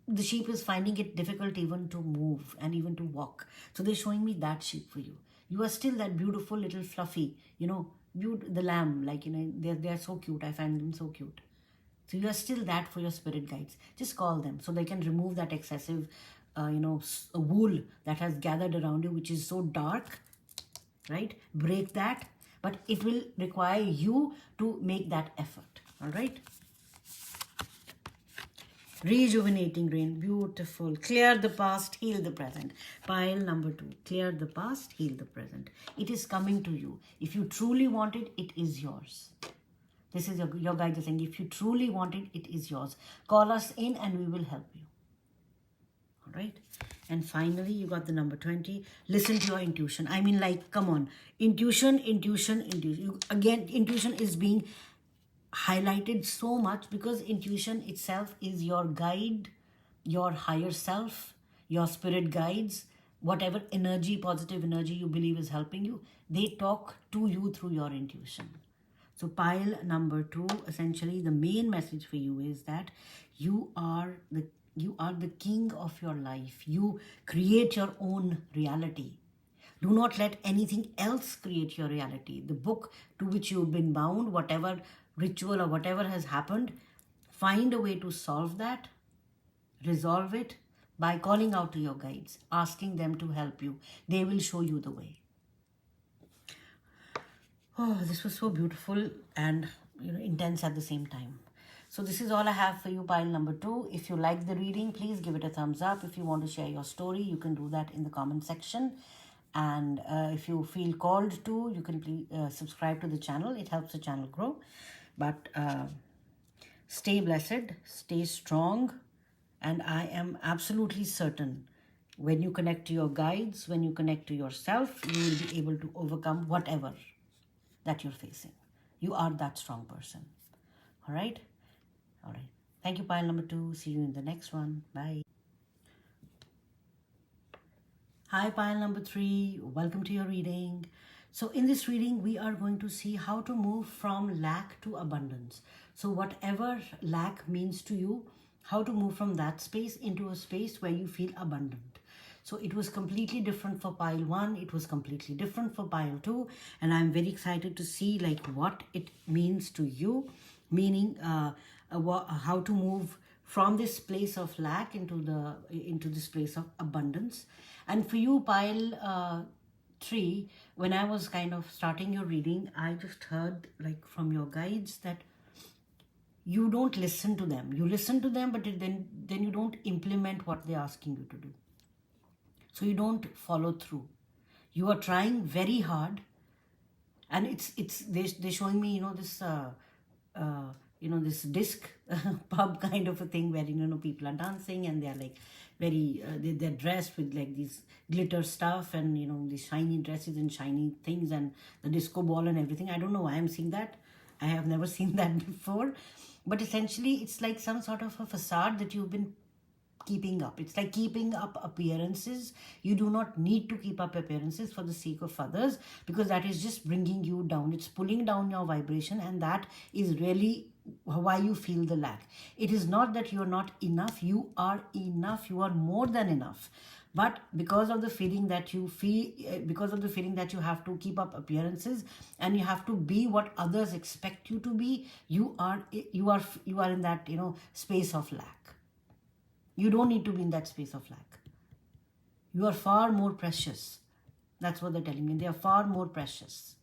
the sheep is finding it difficult even to move and even to walk. So they're showing me that sheep for you. You are still that beautiful little fluffy, the lamb, like, they're so cute. I find them so cute. So you are still that for your spirit guides. Just call them so they can remove that excessive, wool that has gathered around you, which is so dark, right? Break that, but it will require you to make that effort, all right? Rejuvenating rain, beautiful. Clear the past, heal the present. Pile number 2, clear the past, heal the present. It is coming to you. If you truly want it, it is yours. This is your guide is saying, if you truly want it, it is yours. Call us in and we will help you. All right. And finally, you got the number 20. Listen to your intuition. I mean, like, come on. Intuition. Again, intuition is being highlighted so much because intuition itself is your guide, your higher self, your spirit guides, whatever energy, positive energy you believe is helping you, they talk to you through your intuition. So pile number 2, essentially the main message for you is that you are the king of your life. You create your own reality. Do not let anything else create your reality. The book to which you've been bound, whatever ritual or whatever has happened, find a way to solve that, resolve it by calling out to your guides, asking them to help you. They will show you the way. Oh, this was so beautiful and intense at the same time. So this is all I have for you, pile number 2. If you like the reading, please give it a thumbs up. If you want to share your story, you can do that in the comment section. And if you feel called to, you can please subscribe to the channel. It helps the channel grow. But stay blessed, stay strong. And I am absolutely certain when you connect to your guides, when you connect to yourself, you will be able to overcome whatever that you're facing. You are that strong person. All right? All right. Thank you, pile number 2. See you in the next one. Bye. Hi, pile number 3. Welcome to your reading. So in this reading, we are going to see how to move from lack to abundance. So whatever lack means to you, how to move from that space into a space where you feel abundant. So it was completely different for pile 1. It was completely different for pile 2. And I'm very excited to see like what it means to you, meaning how to move from this place of lack into this place of abundance. And for you, pile 3, when I was kind of starting your reading, I just heard like from your guides that you don't listen to them. You listen to them, but then you don't implement what they're asking you to do. So you don't follow through. You are trying very hard, and they're showing me, this this disc pub kind of a thing where people are dancing and they're like very they're dressed with like these glitter stuff and these shiny dresses and shiny things and the disco ball and everything. I don't know why I'm seeing that. I have never seen that before, but essentially it's like some sort of a facade that you've been keeping up. It's like keeping up appearances. You do not need to keep up appearances for the sake of others, because that is just bringing you down. It's pulling down your vibration, and that is really why you feel the lack. It is not that you're not enough. You are enough. You are more than enough. But because of the feeling that you feel, because of the feeling that you have to keep up appearances and you have to be what others expect you to be, you are in that space of lack. You don't need to be in that space of lack. You are far more precious. That's what they're telling me. They are far more precious.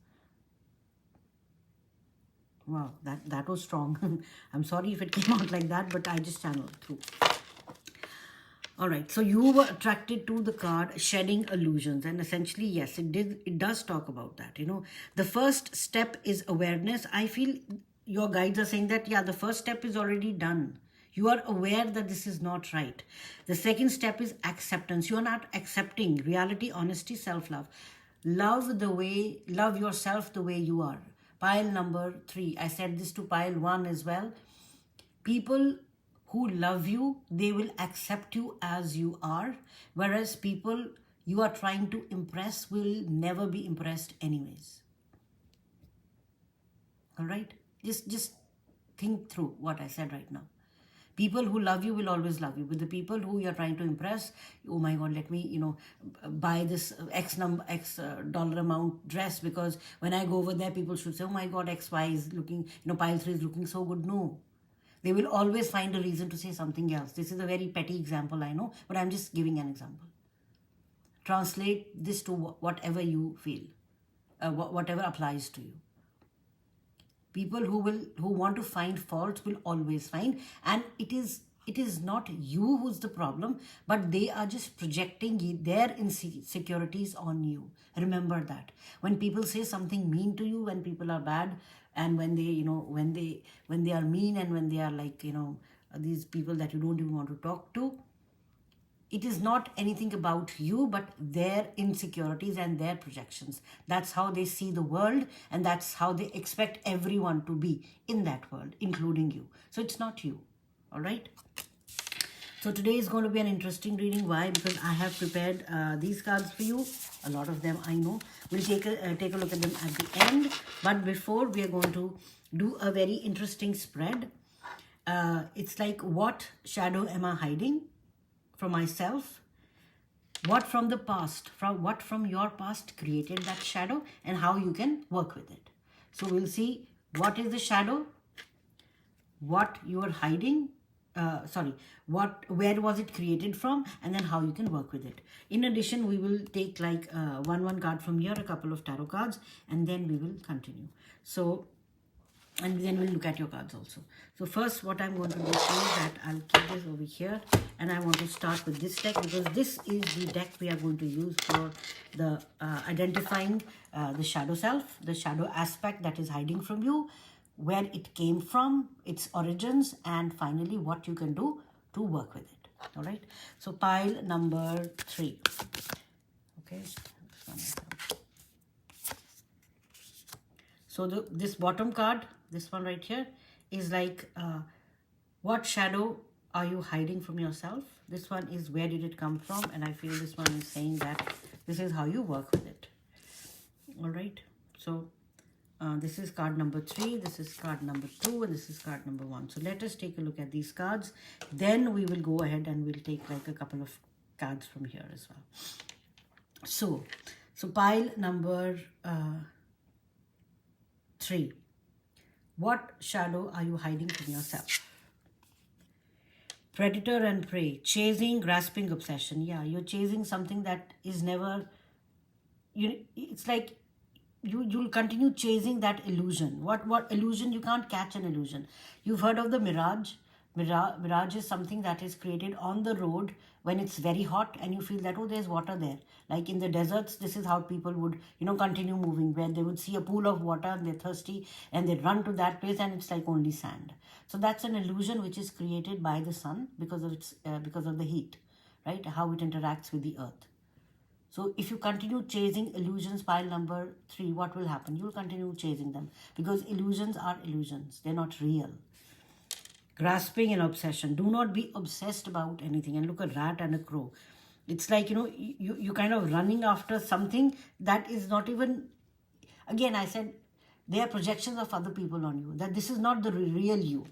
Wow, that was strong. I'm sorry if it came out like that, but I just channeled through. All right, so you were attracted to the card Shedding Illusions, and essentially, yes, it does talk about that. The first step is awareness. I feel your guides are saying that, yeah, the first step is already done. You are aware that this is not right. The second step is acceptance. You are not accepting reality, honesty, self-love. Love yourself the way you are. Pile number 3. I said this to pile 1 as well. People who love you, they will accept you as you are. Whereas people you are trying to impress will never be impressed anyways. All right? Just think through what I said right now. People who love you will always love you. But the people who you're trying to impress, oh my God, let me, buy this X dollar amount dress, because when I go over there, people should say, oh my God, XY is looking, pile 3 is looking so good. No. They will always find a reason to say something else. This is a very petty example, I know, but I'm just giving an example. Translate this to whatever you feel, whatever applies to you. People who want to find faults will always find, and it is not you who's the problem, but they are just projecting their insecurities on you. Remember that. When people say something mean to you, when people are bad, and when they when they are mean, and when they are like these people that you don't even want to talk to, it is not anything about you, but their insecurities and their projections. That's how they see the world, and that's how they expect everyone to be in that world, including you. So it's not you. All right? So today is going to be an interesting reading. Why? Because I have prepared these cards for you. A lot of them I know. We'll take a look at them at the end. But before, we are going to do a very interesting spread. It's like, what shadow am I hiding from myself? What from the past, what from your past created that shadow, and how you can work with it. So we'll see what is the shadow, what you are hiding, where was it created from, and then how you can work with it. In addition, we will take like one card from here, a couple of tarot cards, and then we will continue. So, and then we'll look at your cards also. So first, what I'm going to do is that I'll keep this over here, and I want to start with this deck, because this is the deck we are going to use for the identifying the shadow self, the shadow aspect that is hiding from you, where it came from, its origins, and finally what you can do to work with it. All right. So pile number 3. Okay. So this bottom card, this one right here, is like, what shadow are you hiding from yourself? This one is, where did it come from? And I feel this one is saying that this is how you work with it. All right. So this is card number 3, this is card number 2, and this is card number 1. So let us take a look at these cards. Then we will go ahead and we'll take like a couple of cards from here as well. So pile number 3. What shadow are you hiding from yourself? Predator and prey, chasing, grasping, obsession. Yeah, you're chasing something that is never it's like you'll continue chasing that illusion. What illusion? You can't catch an illusion. You've heard of the mirage. Mirage is something that is created on the road when it's very hot and you feel that, oh, there's water there. Like in the deserts, this is how people would, continue moving, where they would see a pool of water and they're thirsty and they run to that place and it's like only sand. So that's an illusion which is created by the sun because of the heat, right? How it interacts with the earth. So if you continue chasing illusions, pile number 3, what will happen? You'll continue chasing them because illusions are illusions. They're not real. Grasping and obsession. Do not be obsessed about anything. And look, a rat and a crow. It's like, you kind of running after something that is not even... Again, I said, they are projections of other people on you. That this is not the real you.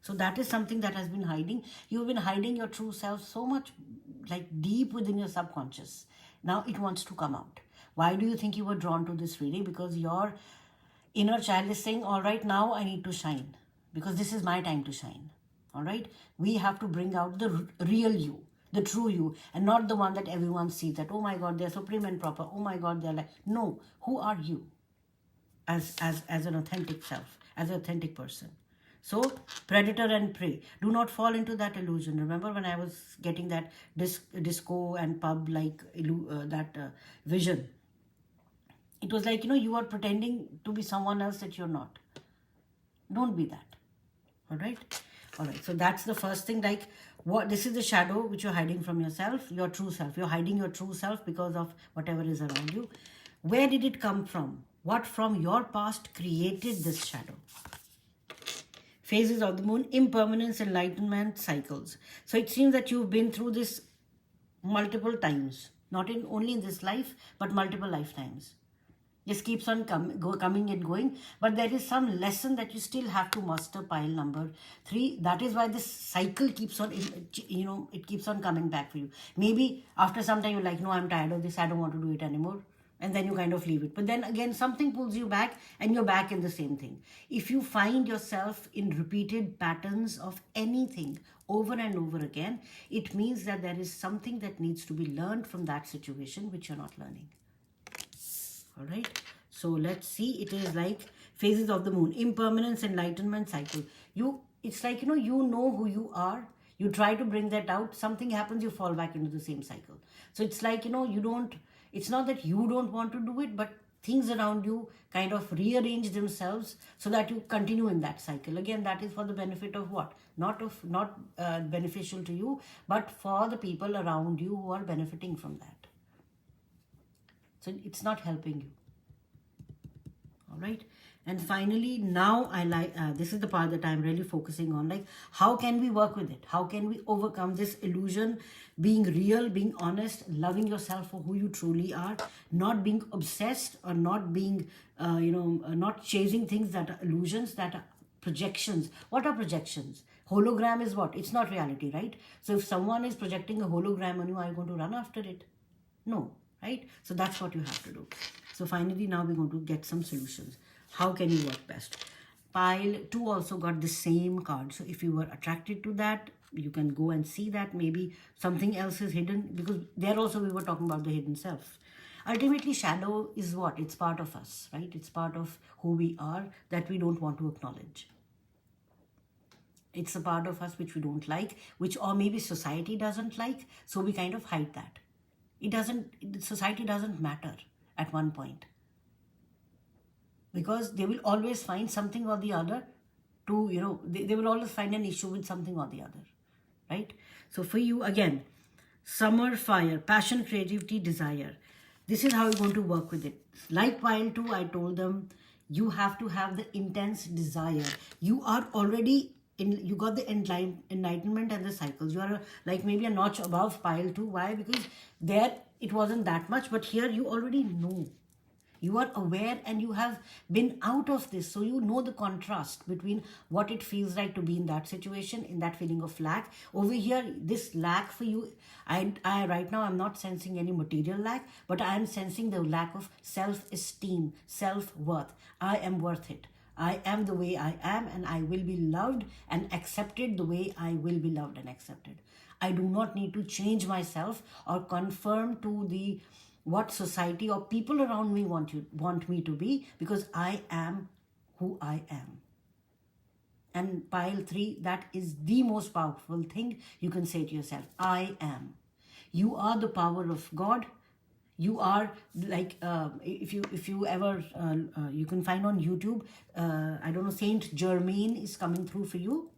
So that is something that has been hiding. You've been hiding your true self so much, like deep within your subconscious. Now it wants to come out. Why do you think you were drawn to this reading? Because your inner child is saying, all right, now I need to shine. Because this is my time to shine. All right? We have to bring out the real you, the true you, and not the one that everyone sees that, oh my God, they're supreme and proper. Oh my God, they're like... No, who are you as an authentic self, as an authentic person? So, predator and prey. Do not fall into that illusion. Remember when I was getting that disco and pub like vision? It was like, you are pretending to be someone else that you're not. Don't be that. All right? All right. So that's the first thing. Like, this is the shadow which you're hiding from yourself, your true self. You're hiding your true self because of whatever is around you. Where did it come from? What from your past created this shadow? Phases of the moon, impermanence, enlightenment, cycles. So it seems that you've been through this multiple times, not only in this life, but multiple lifetimes. This keeps on coming and going, but there is some lesson that you still have to master, pile number 3. That is why this cycle keeps on, it keeps on coming back for you. Maybe after some time you're like, no, I'm tired of this, I don't want to do it anymore. And then you kind of leave it. But then again, something pulls you back and you're back in the same thing. If you find yourself in repeated patterns of anything over and over again, it means that there is something that needs to be learned from that situation which you're not learning. All right. So let's see. It is like phases of the moon, impermanence, enlightenment, cycle. It's like, you know who you are. You try to bring that out. Something happens, you fall back into the same cycle. So it's like, it's not that you don't want to do it, but things around you kind of rearrange themselves so that you continue in that cycle. Again, that is for the benefit of what? Not beneficial to you, but for the people around you who are benefiting from that. So it's not helping you. All right. And finally, now this is the part that I'm really focusing on. Like, how can we work with it? How can we overcome this illusion? Being real, being honest, loving yourself for who you truly are, not being obsessed or not being, not chasing things that are illusions, that are projections. What are projections? Hologram is what? It's not reality, right? So if someone is projecting a hologram on you, are you going to run after it? No, right? So that's what you have to do. So finally, now we're going to get some solutions. How can you work best? Pile 2 also got the same card. So if you were attracted to that, you can go and see that maybe something else is hidden, because there also we were talking about the hidden self. Ultimately, shadow is what? It's part of us, right? It's part of who we are that we don't want to acknowledge. It's a part of us which we don't like, or maybe society doesn't like, so we kind of hide that. Society doesn't matter at one point, because they will always find something or the other to, they will always find an issue with something or the other, right? So for you, again, summer fire, passion, creativity, desire. This is how you're going to work with it. Like pile 2, I told them, you have to have the intense desire. You are already you got the enlightenment and the cycles. You are like maybe a notch above pile 2. Why? Because there it wasn't that much, but here you already know. You are aware and you have been out of this. So you know the contrast between what it feels like to be in that situation, in that feeling of lack. Over here, this lack for you, I right now, I'm not sensing any material lack, but I am sensing the lack of self-esteem, self-worth. I am worth it. I am the way I am, and I will be loved and accepted the way I will be loved and accepted. I do not need to change myself or conform to the what society or people around me want me to be, because I am who I am. And pile 3, that is the most powerful thing you can say to yourself. I am. You are the power of God. You are like, if you ever, you can find on YouTube, I don't know, Saint Germain is coming through for you.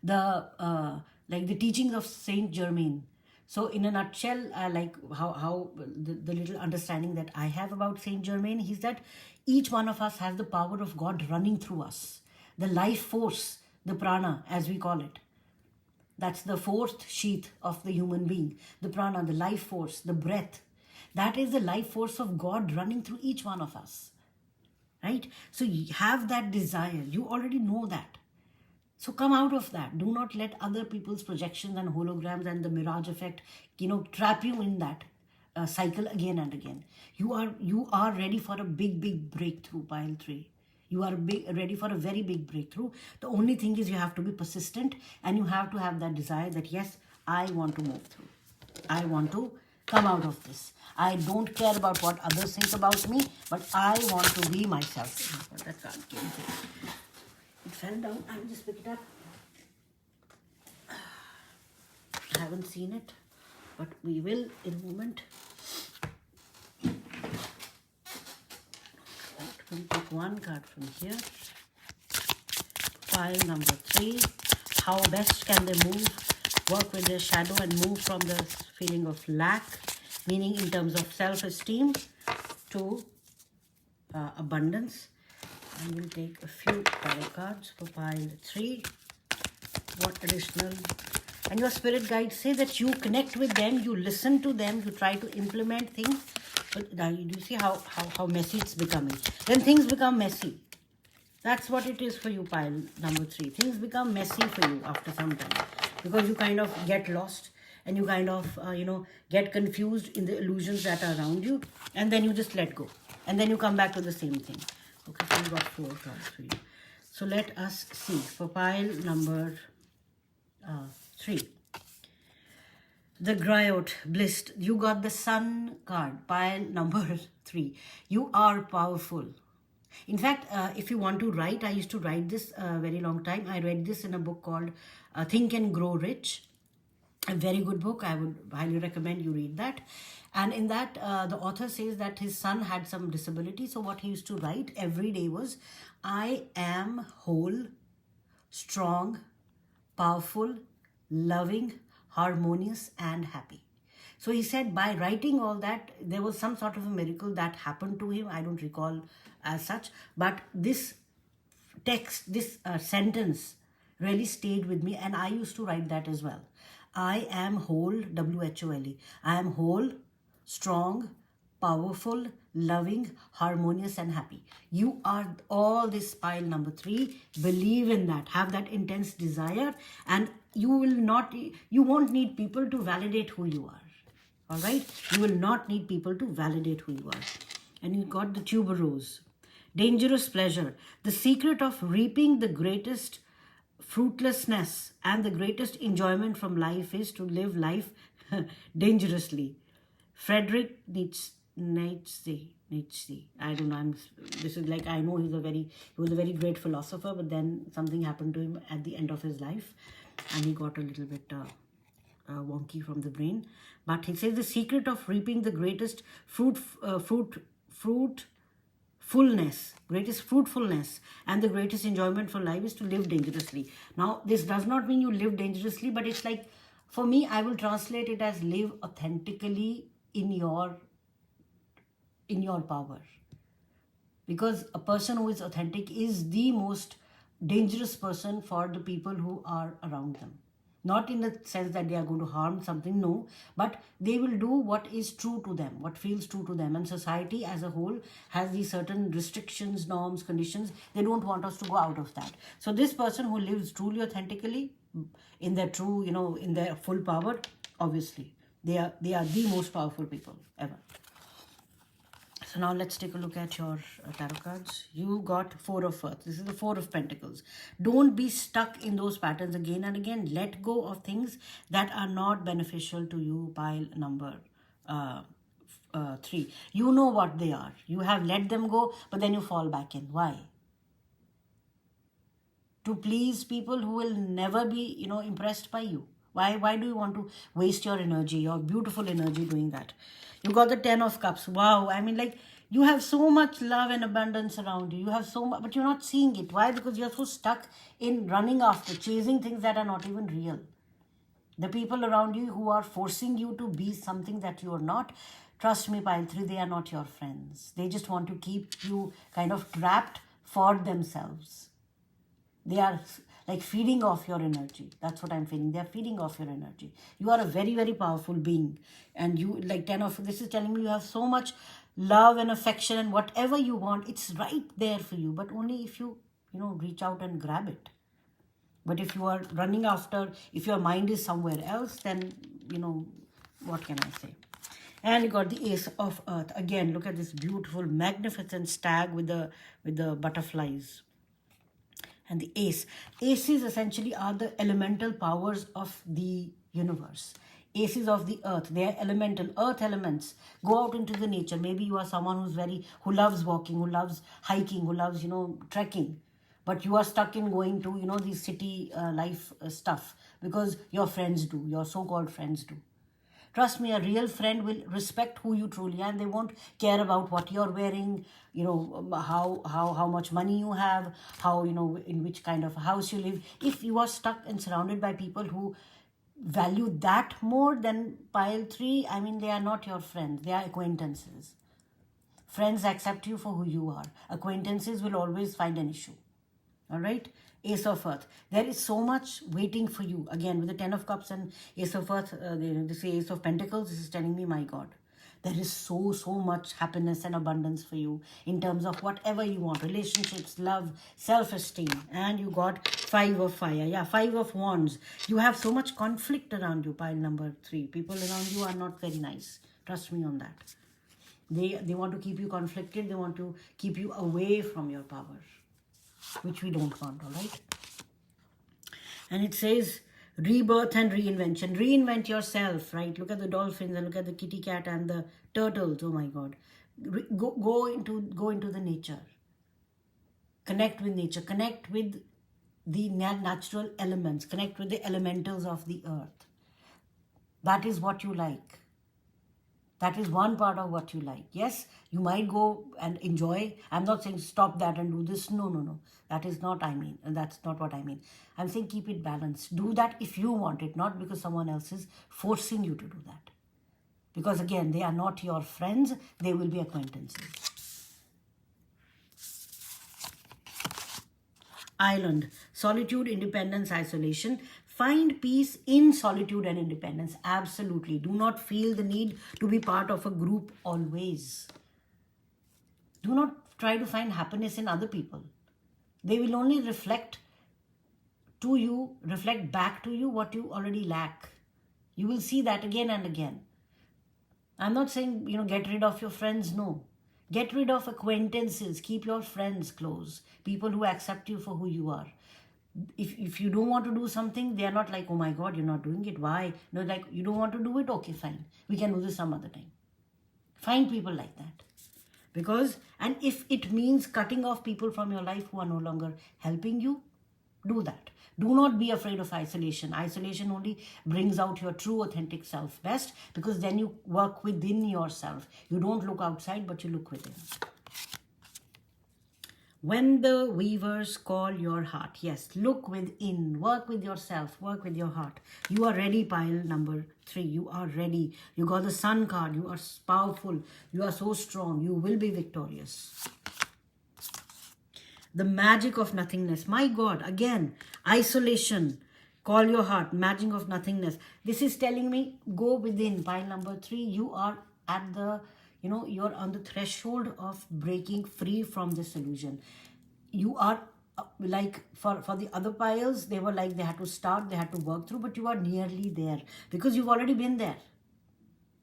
Like the teachings of Saint Germain. So in a nutshell, like how the little understanding that I have about Saint Germain is that each one of us has the power of God running through us, the life force, the prana as we call it. That's the fourth sheath of the human being, the prana, the life force, the breath. That is the life force of God running through each one of us, right? So you have that desire. You already know that. So come out of that. Do not let other people's projections and holograms and the mirage effect, trap you in that cycle again and again. You are ready for a big breakthrough, pile 3. You are ready for a very big breakthrough. The only thing is you have to be persistent, and you have to have that desire that, yes, I want to move through. I want to come out of this. I don't care about what others think about me, but I want to be myself. Oh, that card came through. It fell down. I'll just pick it up. I haven't seen it, but we will in a moment. We'll pick one card from here. Pile number 3. How best can they work with their shadow and move from the feeling of lack, meaning in terms of self-esteem, to abundance. And we'll take a few tarot cards for pile 3. What additional? And your spirit guides say that you connect with them, you listen to them, you try to implement things. But now you see how messy it's becoming. When things become messy, that's what it is for you, pile number 3. Things become messy for you after some time, because you kind of get lost, and you kind of, get confused in the illusions that are around you, and then you just let go. And then you come back to the same thing. Okay, so we've got 4 cards for you. So let us see for pile number 3. The Griot, blissed. You got the Sun card, pile number 3. You are powerful. In fact, if you want to write, I used to write this a very long time. I read this in a book called Think and Grow Rich. A very good book. I would highly recommend you read that. And in that, the author says that his son had some disability. So what he used to write every day was, I am whole, strong, powerful, loving, harmonious, and happy. So he said by writing all that, there was some sort of a miracle that happened to him. I don't recall as such, but this text, this sentence really stayed with me, and I used to write that as well. I am whole, W-H-O-L-E. I am whole, strong, powerful, loving, harmonious, and happy. You are all this, pile number 3. Believe in that. Have that intense desire, and you won't need people to validate who you are. All right? You will not need people to validate who you are. And you got the tuberose. Dangerous pleasure. The secret of reaping the greatest fruitlessness and the greatest enjoyment from life is to live life dangerously. Friedrich Nietzsche. I don't know. This is like, I know he was a very great philosopher, but then something happened to him at the end of his life, and he got a little bit wonky from the brain. But he says the secret of reaping the greatest greatest fruitfulness and the greatest enjoyment for life is to live dangerously. Now, this does not mean you live dangerously, but it's like, for me, I will translate it as live authentically in your power. Because a person who is authentic is the most dangerous person for the people who are around them. Not in the sense that they are going to harm something, no, but they will do what is true to them, what feels true to them. And society as a whole has these certain restrictions, norms, conditions. They don't want us to go out of that. So this person who lives truly authentically, in their true, in their full power, obviously, they are the most powerful people ever. So now let's take a look at your tarot cards. You got 4 of Earth. This is the 4 of Pentacles. Don't be stuck in those patterns again and again. Let go of things that are not beneficial to you, pile number 3. You know what they are. You have let them go, but then you fall back in. Why? To please people who will never be, impressed by you. Why do you want to waste your energy, your beautiful energy doing that? You got the 10 of Cups. Wow. I mean, like, you have so much love and abundance around you. You have so much, but you're not seeing it. Why? Because you're so stuck in running after, chasing things that are not even real. The people around you who are forcing you to be something that you are not, trust me, Pile 3, they are not your friends. They just want to keep you kind of trapped for themselves. They are like feeding off your energy. That's what I'm feeling. They are feeding off your energy. You are a very, very powerful being. And you, like 10 of, this is telling me you have so much love and affection, and whatever you want, it's right there for you. But only if you, reach out and grab it. But if you are running after, if your mind is somewhere else, then, what can I say? And you got the Ace of Earth. Again, look at this beautiful, magnificent stag with the butterflies. And the Ace. Aces essentially are the elemental powers of the universe. Aces of the earth. They are elemental, earth elements. Go out into the nature. Maybe you are someone who loves walking, who loves hiking, who loves, trekking. But you are stuck in going to, these city life stuff because your friends do, your so-called friends do. Trust me, a real friend will respect who you truly are, and they won't care about what you're wearing, how much money you have, how, in which kind of house you live. If you are stuck and surrounded by people who value that more than Pile 3, I mean, they are not your friends, they are acquaintances. Friends accept you for who you are. Acquaintances will always find an issue. All right? Ace of Earth. There is so much waiting for you. Again, with the 10 of Cups and Ace of Earth, this Ace of Pentacles, this is telling me, my God, there is so much happiness and abundance for you in terms of whatever you want. Relationships, love, self-esteem. And you got 5 of Fire. Yeah, 5 of Wands. You have so much conflict around you, Pile number 3. People around you are not very nice. Trust me on that. They want to keep you conflicted. They want to keep you away from your power, which we don't want, all right? And it says rebirth and reinvention. Reinvent yourself, right? Look at the dolphins and look at the kitty cat and the turtles. Oh my God. Go into the nature. Connect with nature. Connect with the natural elements. Connect with the elementals of the earth. That is what you like. That is one part of what you like. Yes, you might go and enjoy. I'm not saying stop that and do this. No. That is not That's not what I mean. I'm saying keep it balanced. Do that if you want it, not because someone else is forcing you to do that. Because again, they are not your friends. They will be acquaintances. Island. Solitude, independence, isolation. Find peace in solitude and independence. Absolutely. Do not feel the need to be part of a group always. Do not try to find happiness in other people. They will only reflect back to you what you already lack. You will see that again and again. I'm not saying, get rid of your friends. No. Get rid of acquaintances. Keep your friends close. People who accept you for who you are. If you don't want to do something, they are not like, oh my God, you're not doing it. Why? No, like, you don't want to do it? Okay, fine. We can do this some other time. Find people like that. And if it means cutting off people from your life who are no longer helping you, do that. Do not be afraid of isolation. Isolation only brings out your true, authentic self best, because then you work within yourself. You don't look outside, but you look within. When the weavers call your heart. Yes, look within. Work with yourself. Work with your heart. You are ready, Pile number 3. You are ready. You got the Sun card. You are powerful. You are so strong. You will be victorious. The magic of nothingness. My God, again, isolation. Call your heart. Magic of nothingness. This is telling me, go within. Pile number 3. You are at the... you're on the threshold of breaking free from this illusion. You are like, for the other piles, they were like, they had to start, they had to work through, but you are nearly there because you've already been there.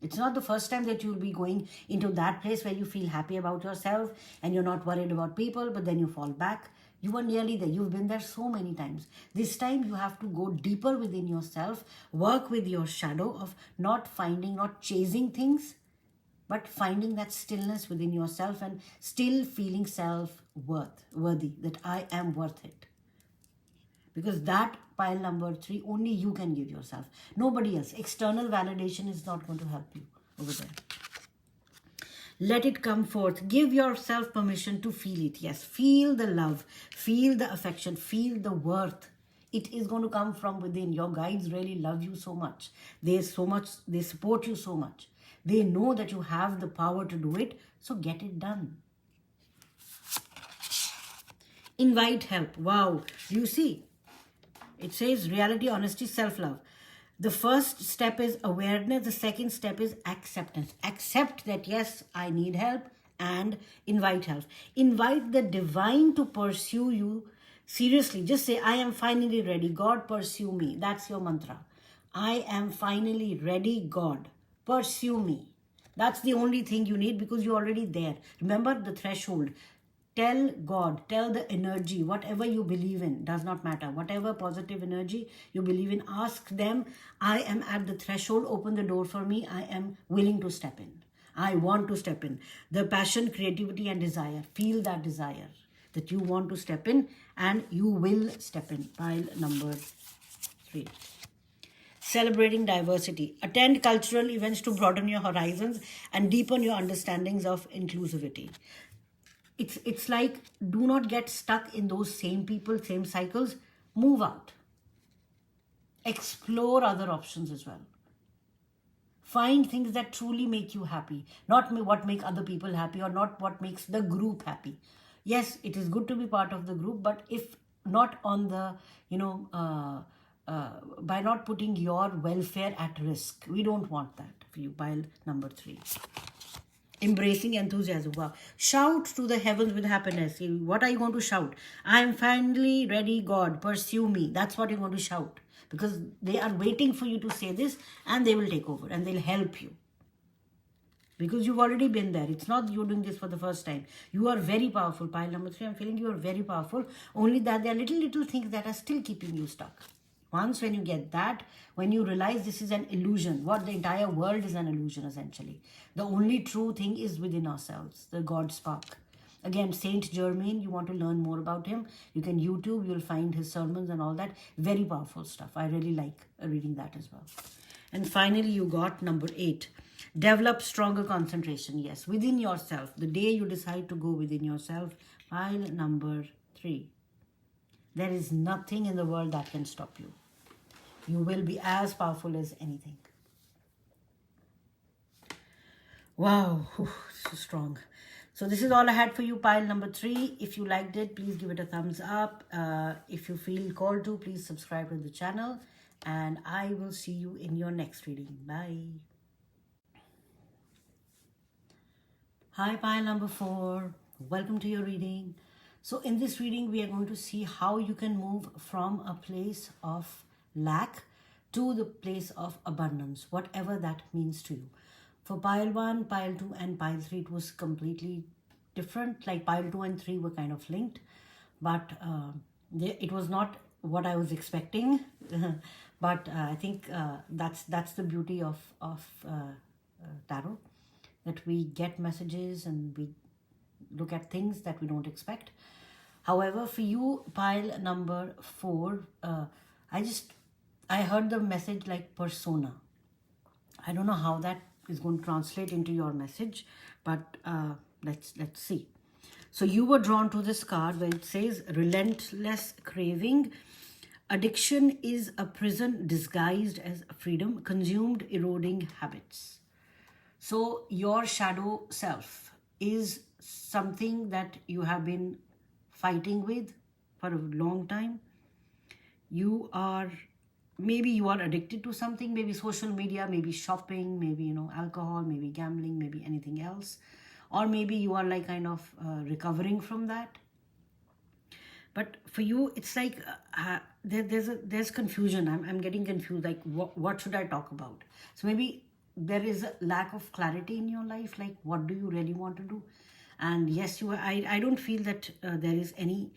It's not the first time that you'll be going into that place where you feel happy about yourself and you're not worried about people, but then you fall back. You were nearly there. You've been there so many times. This time you have to go deeper within yourself, work with your shadow of not chasing things, but finding that stillness within yourself and still feeling worthy, that I am worth it. Because that pile number 3, only you can give yourself. Nobody else. External validation is not going to help you over there. Let it come forth. Give yourself permission to feel it. Yes, feel the love, feel the affection, feel the worth. It is going to come from within. Your guides really love you so much. They support you so much. They know that you have the power to do it, so get it done. Invite help. Wow. Do you see? It says reality, honesty, self-love. The first step is awareness. The second step is acceptance. Accept that, yes, I need help, and invite help. Invite the divine to pursue you. Seriously, just say, I am finally ready. God, pursue me. That's your mantra. I am finally ready. God, pursue me. That's the only thing you need, because you're already there. Remember the threshold. Tell God, tell the energy, whatever you believe in, does not matter. Whatever positive energy you believe in, ask them, I am at the threshold, open the door for me. I am willing to step in. I want to step in. The passion, creativity, and desire. Feel that desire that you want to step in, and you will step in. Pile number 3. Celebrating diversity. Attend cultural events to broaden your horizons and deepen your understandings of inclusivity. It's like, do not get stuck in those same people, same cycles. Move out. Explore other options as well. Find things that truly make you happy, not what make other people happy, or not what makes the group happy. Yes, it is good to be part of the group, but if not on the, by not putting your welfare at risk. We don't want that for you. Pile number 3. Embracing enthusiasm. Wow. Shout to the heavens with happiness. What are you going to shout? I am finally ready, God. Pursue me. That's what you're going to shout. Because they are waiting for you to say this, and they will take over and they'll help you. Because you've already been there. It's not you're doing this for the first time. You are very powerful. Pile number 3, I'm feeling you are very powerful. Only that there are little things that are still keeping you stuck. Once when you get that, when you realize this is an illusion, what the entire world is an illusion essentially. The only true thing is within ourselves, the God spark. Again, Saint Germain, you want to learn more about him, you can YouTube, you'll find his sermons and all that. Very powerful stuff. I really like reading that as well. And finally, you got number 8. Develop stronger concentration. Yes, within yourself. The day you decide to go within yourself, pile number 3. There is nothing in the world that can stop you. You will be as powerful as anything. Wow, so strong. So this is all I had for you, pile number 3. If you liked it, please give it a thumbs up. If you feel called to, please subscribe to the channel. And I will see you in your next reading. Bye. Hi, pile number 4. Welcome to your reading. So in this reading, we are going to see how you can move from a place of lack to the place of abundance, whatever that means to you. For pile 1, pile 2, and pile 3, it was completely different. Like pile 2 and 3 were kind of linked, but it was not what I was expecting. But I think that's the beauty of tarot, that we get messages and we look at things that we don't expect. However, for you, pile number 4, I heard the message like persona. I don't know how that is going to translate into your message, but let's see. So you were drawn to this card where it says relentless craving. Addiction is a prison disguised as freedom, consumed, eroding habits. So your shadow self is something that you have been fighting with for a long time. Maybe you are addicted to something, maybe social media, maybe shopping, maybe alcohol, maybe gambling, maybe anything else, or maybe you are like kind of recovering from that. But for you, it's like there's confusion. I'm getting confused. Like what should I talk about? So maybe there is a lack of clarity in your life. Like what do you really want to do? And yes, I don't feel that there is any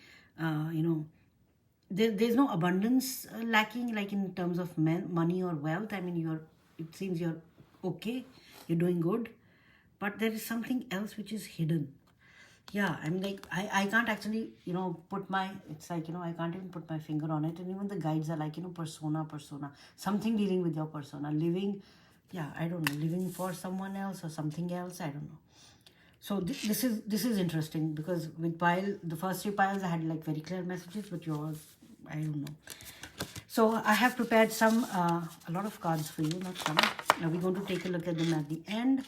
there's no abundance lacking, like in terms of money or wealth. I mean, it seems you're okay, you're doing good, but there is something else which is hidden. Yeah, I'm like, I can't actually, put my, it's like, I can't even put my finger on it. And even the guides are like, persona, something dealing with your persona, living, yeah, I don't know, living for someone else or something else, I don't know. So this is interesting, because with pile, the first 3 piles I had like very clear messages, but yours, I don't know. So I have prepared some, a lot of cards for you, not some. Now we're going to take a look at them at the end.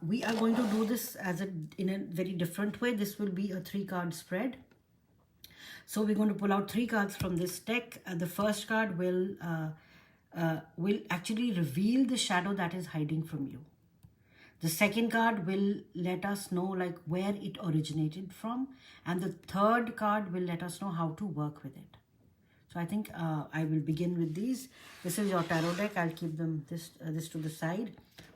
We are going to do this in a very different way. This will be a 3-card spread. So we're going to pull out 3 cards from this deck. The first card will actually reveal the shadow that is hiding from you. The second card will let us know like where it originated from. And the third card will let us know how to work with it. So I think I will begin with these. This is your tarot deck. I'll keep them this to the side.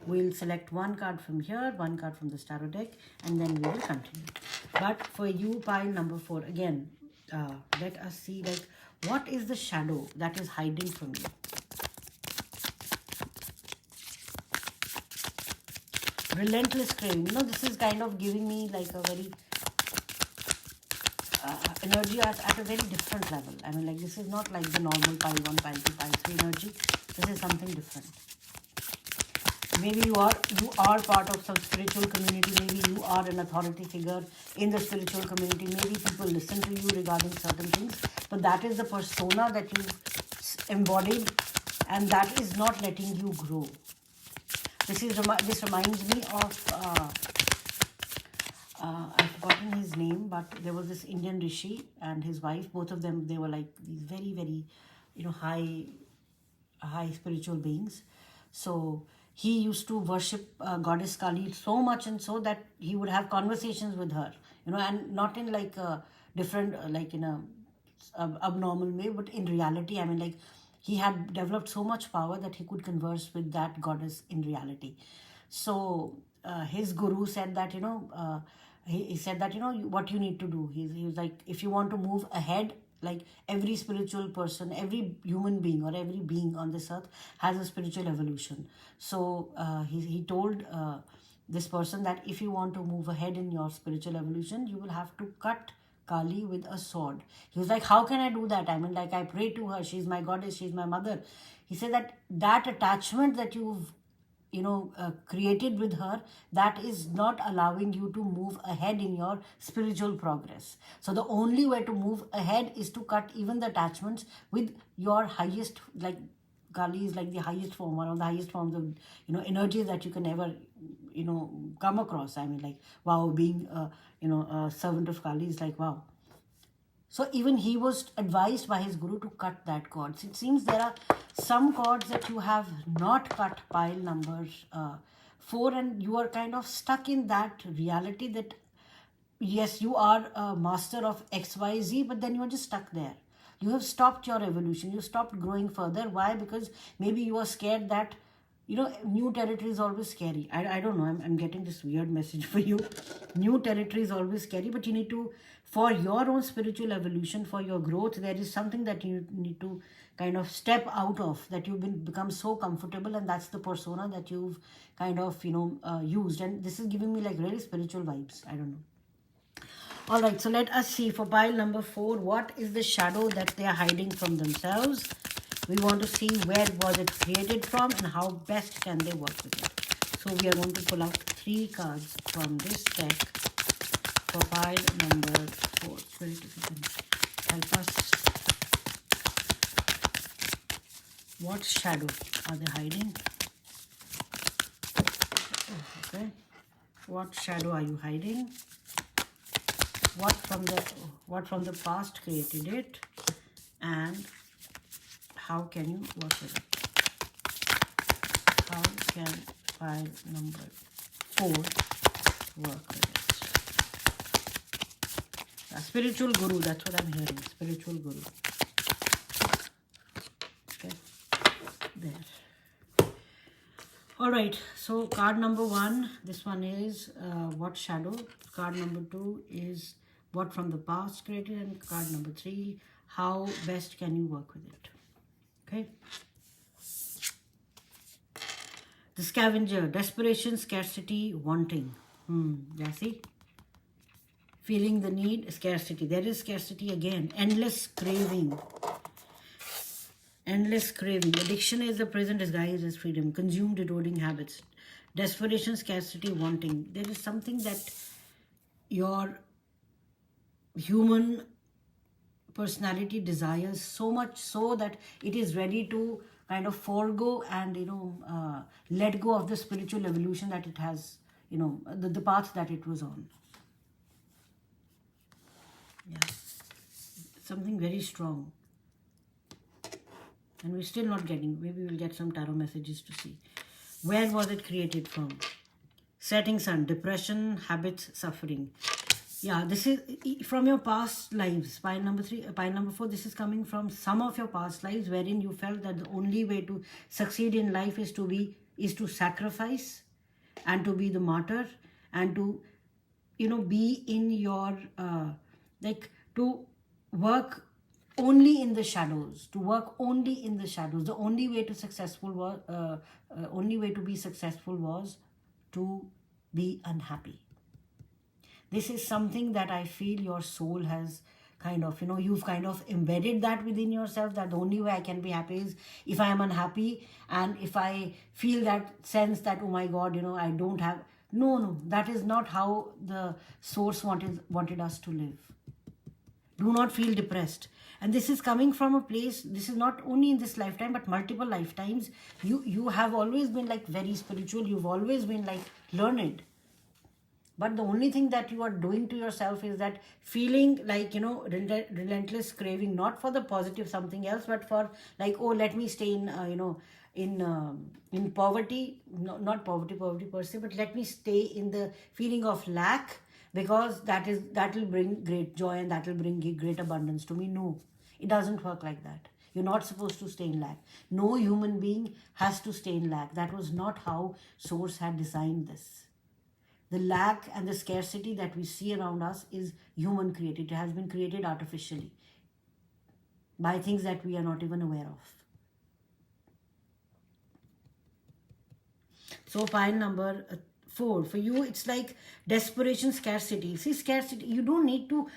We'll select 1 card from here, 1 card from this tarot deck, and then we will continue. But for you, pile number 4, again, let us see like what is the shadow that is hiding from you. Relentless craving. This is kind of giving me like a very energy at a very different level. I mean, like, this is not like the normal pile 1, pile 2, pile 3 energy. This is something different. Maybe you are part of some spiritual community. Maybe you are an authority figure in the spiritual community. Maybe people listen to you regarding certain things. But that is the persona that you embodied, and that is not letting you grow. This reminds me of I've forgotten his name, but there was this Indian rishi and his wife. Both of them, they were like these very, very, high spiritual beings. So he used to worship goddess Kali so much, and so that he would have conversations with her, and not in like a different, like in a abnormal way, but in reality, I mean, like, he had developed so much power that he could converse with that goddess in reality. So his guru said that, he said that, what you need to do. He was like, if you want to move ahead, like every spiritual person, every human being or every being on this earth has a spiritual evolution. So he told this person that if you want to move ahead in your spiritual evolution, you will have to cut Kali with a sword. He was like, how can I do that? I mean, like, I pray to her. She's my goddess. She's my mother. He said that attachment that you've created with her, that is not allowing you to move ahead in your spiritual progress. So the only way to move ahead is to cut even the attachments with your highest, like Kali is like the highest form, one of the highest forms of energy that you can ever come across. I mean, like, wow, being a servant of Kali is like, wow. So even he was advised by his guru to cut that cords. It seems there are some cords that you have not cut, pile number 4, and you are kind of stuck in that reality that, yes, you are a master of XYZ, but then you are just stuck there. You have stopped your evolution. You stopped growing further. Why? Because maybe you are scared that, new territory is always scary. I don't know. I'm getting this weird message for you. New territory is always scary, but you need to, for your own spiritual evolution, for your growth, there is something that you need to kind of step out of, that you've become so comfortable, and that's the persona that you've kind of, used. And this is giving me like really spiritual vibes. I don't know. All right, so let us see for pile number 4, what is the shadow that they are hiding from themselves? We want to see where was it created from and how best can they work with it. So we are going to pull out 3 cards from this deck for pile number 4. Spirit, if you can help us. What shadow are they hiding? Okay. What shadow are you hiding? What from the past created it, and how can you work with it? How can pile number 4 work with it? A spiritual guru, that's what I'm hearing. Spiritual guru. Okay, there. All right, so card number 1, this one is what shadow. Card number 2 is what from the past created, and card number 3, how best can you work with it. Okay. The Scavenger, desperation, scarcity, wanting. Yeah, see? Feeling the need, scarcity. There is scarcity again. Endless craving. Endless craving. Addiction is the prison disguised as freedom. Consumed, eroding habits. Desperation, scarcity, wanting. There is something that your human personality desires so much so that it is ready to kind of forego and, let go of the spiritual evolution that it has, the path that it was on. Yeah. Something very strong. And we're still not getting, maybe we'll get some tarot messages to see. Where was it created from? Setting sun, depression, habits, suffering. Yeah, this is from your past lives. Pile number 3, pile number 4, this is coming from some of your past lives wherein you felt that the only way to succeed in life is to sacrifice and to be the martyr and to, be in your, to work only in the shadows, to work only in the shadows. The only way to only way to be successful was to be unhappy. This is something that I feel your soul has kind of, you've kind of embedded that within yourself, that the only way I can be happy is if I am unhappy and if I feel that sense that, oh my God, I don't have... No, that is not how the source wanted us to live. Do not feel depressed. And this is coming from a place, this is not only in this lifetime, but multiple lifetimes. You have always been like very spiritual. You've always been like learned. But the only thing that you are doing to yourself is that feeling like, relentless craving, not for the positive something else, but for like, oh, let me stay in, in poverty, not poverty per se, but let me stay in the feeling of lack, because that will bring great joy and that will bring great abundance to me. No, it doesn't work like that. You're not supposed to stay in lack. No human being has to stay in lack. That was not how Source had designed this. The lack and the scarcity that we see around us is human created. It has been created artificially by things that we are not even aware of. So pile number 4, for you it's like desperation, scarcity. See, scarcity, you don't need to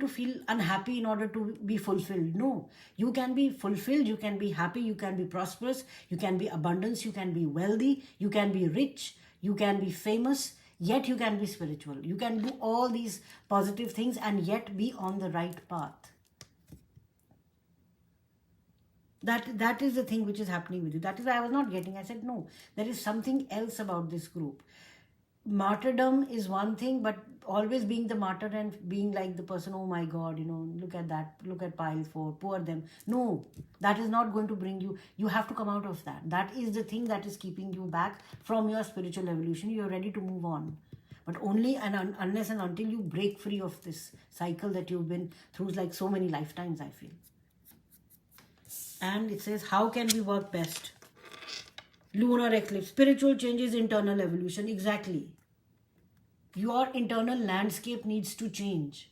feel unhappy in order to be fulfilled. No, you can be fulfilled, you can be happy, you can be prosperous, you can be abundance, you can be wealthy, you can be rich, you can be famous, yet you can be spiritual. You can do all these positive things and yet be on the right path. That is the thing which is happening with you. That is why I was not getting. I said, no, there is something else about this group. Martyrdom is one thing, but always being the martyr and being like the person, oh my God, look at that, look at pile 4, poor them. No, that is not going to bring you. You have to come out of that. That is the thing that is keeping you back from your spiritual evolution. You are ready to move on. But only and unless and until you break free of this cycle that you've been through, like so many lifetimes, I feel. And it says, how can we work best? Lunar eclipse, spiritual changes, internal evolution. Exactly. Your internal landscape needs to change.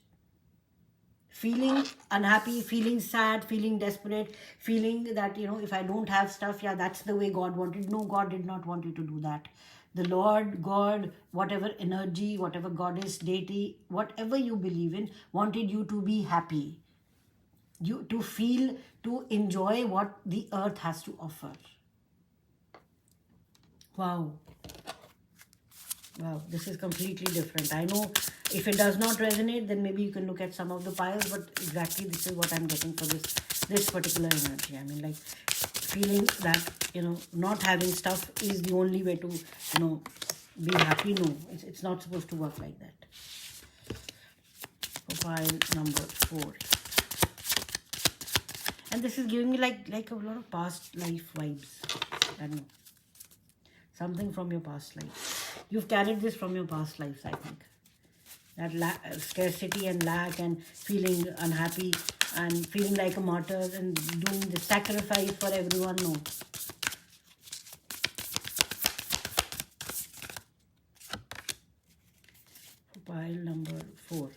Feeling unhappy, feeling sad, feeling desperate, feeling that, if I don't have stuff, yeah, that's the way God wanted. No, God did not want you to do that. The Lord, God, whatever energy, whatever goddess, deity, whatever you believe in, wanted you to be happy. You to feel, to enjoy what the earth has to offer. Wow. Wow, this is completely different. I know if it does not resonate, then maybe you can look at some of the piles, but exactly this is what I'm getting for this particular energy. I mean, like feeling that, not having stuff is the only way to, be happy. No, it's not supposed to work like that. For pile number 4. And this is giving me like a lot of past life vibes. I don't know. Something from your past life. You've carried this from your past lives, I think. That scarcity and lack and feeling unhappy and feeling like a martyr and doing the sacrifice for everyone. No. Pile number 4.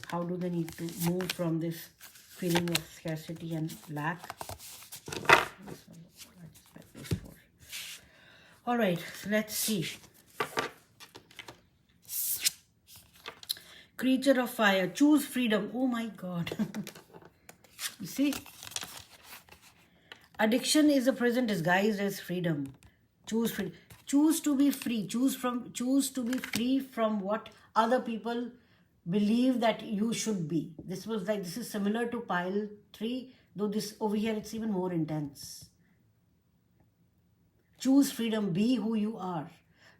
How do they need to move from this feeling of scarcity and lack? This one, this 4. All right, let's see. Creature of fire, choose freedom. Oh my God. You see? Addiction is a prison disguised as freedom. Choose free. Choose to be free. Choose to be free from what other people believe that you should be. This is similar to pile 3, though this over here it's even more intense. Choose freedom. Be who you are.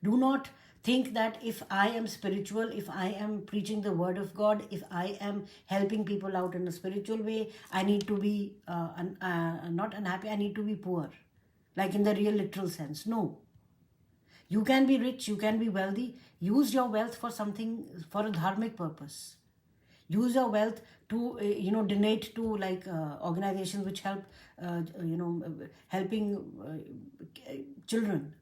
Do not think that if I am spiritual, if I am preaching the word of God, if I am helping people out in a spiritual way, I need to be not unhappy, I need to be poor. Like in the real literal sense. No. You can be rich, you can be wealthy. Use your wealth for something, for a dharmic purpose. Use your wealth to donate to like organizations which help helping children.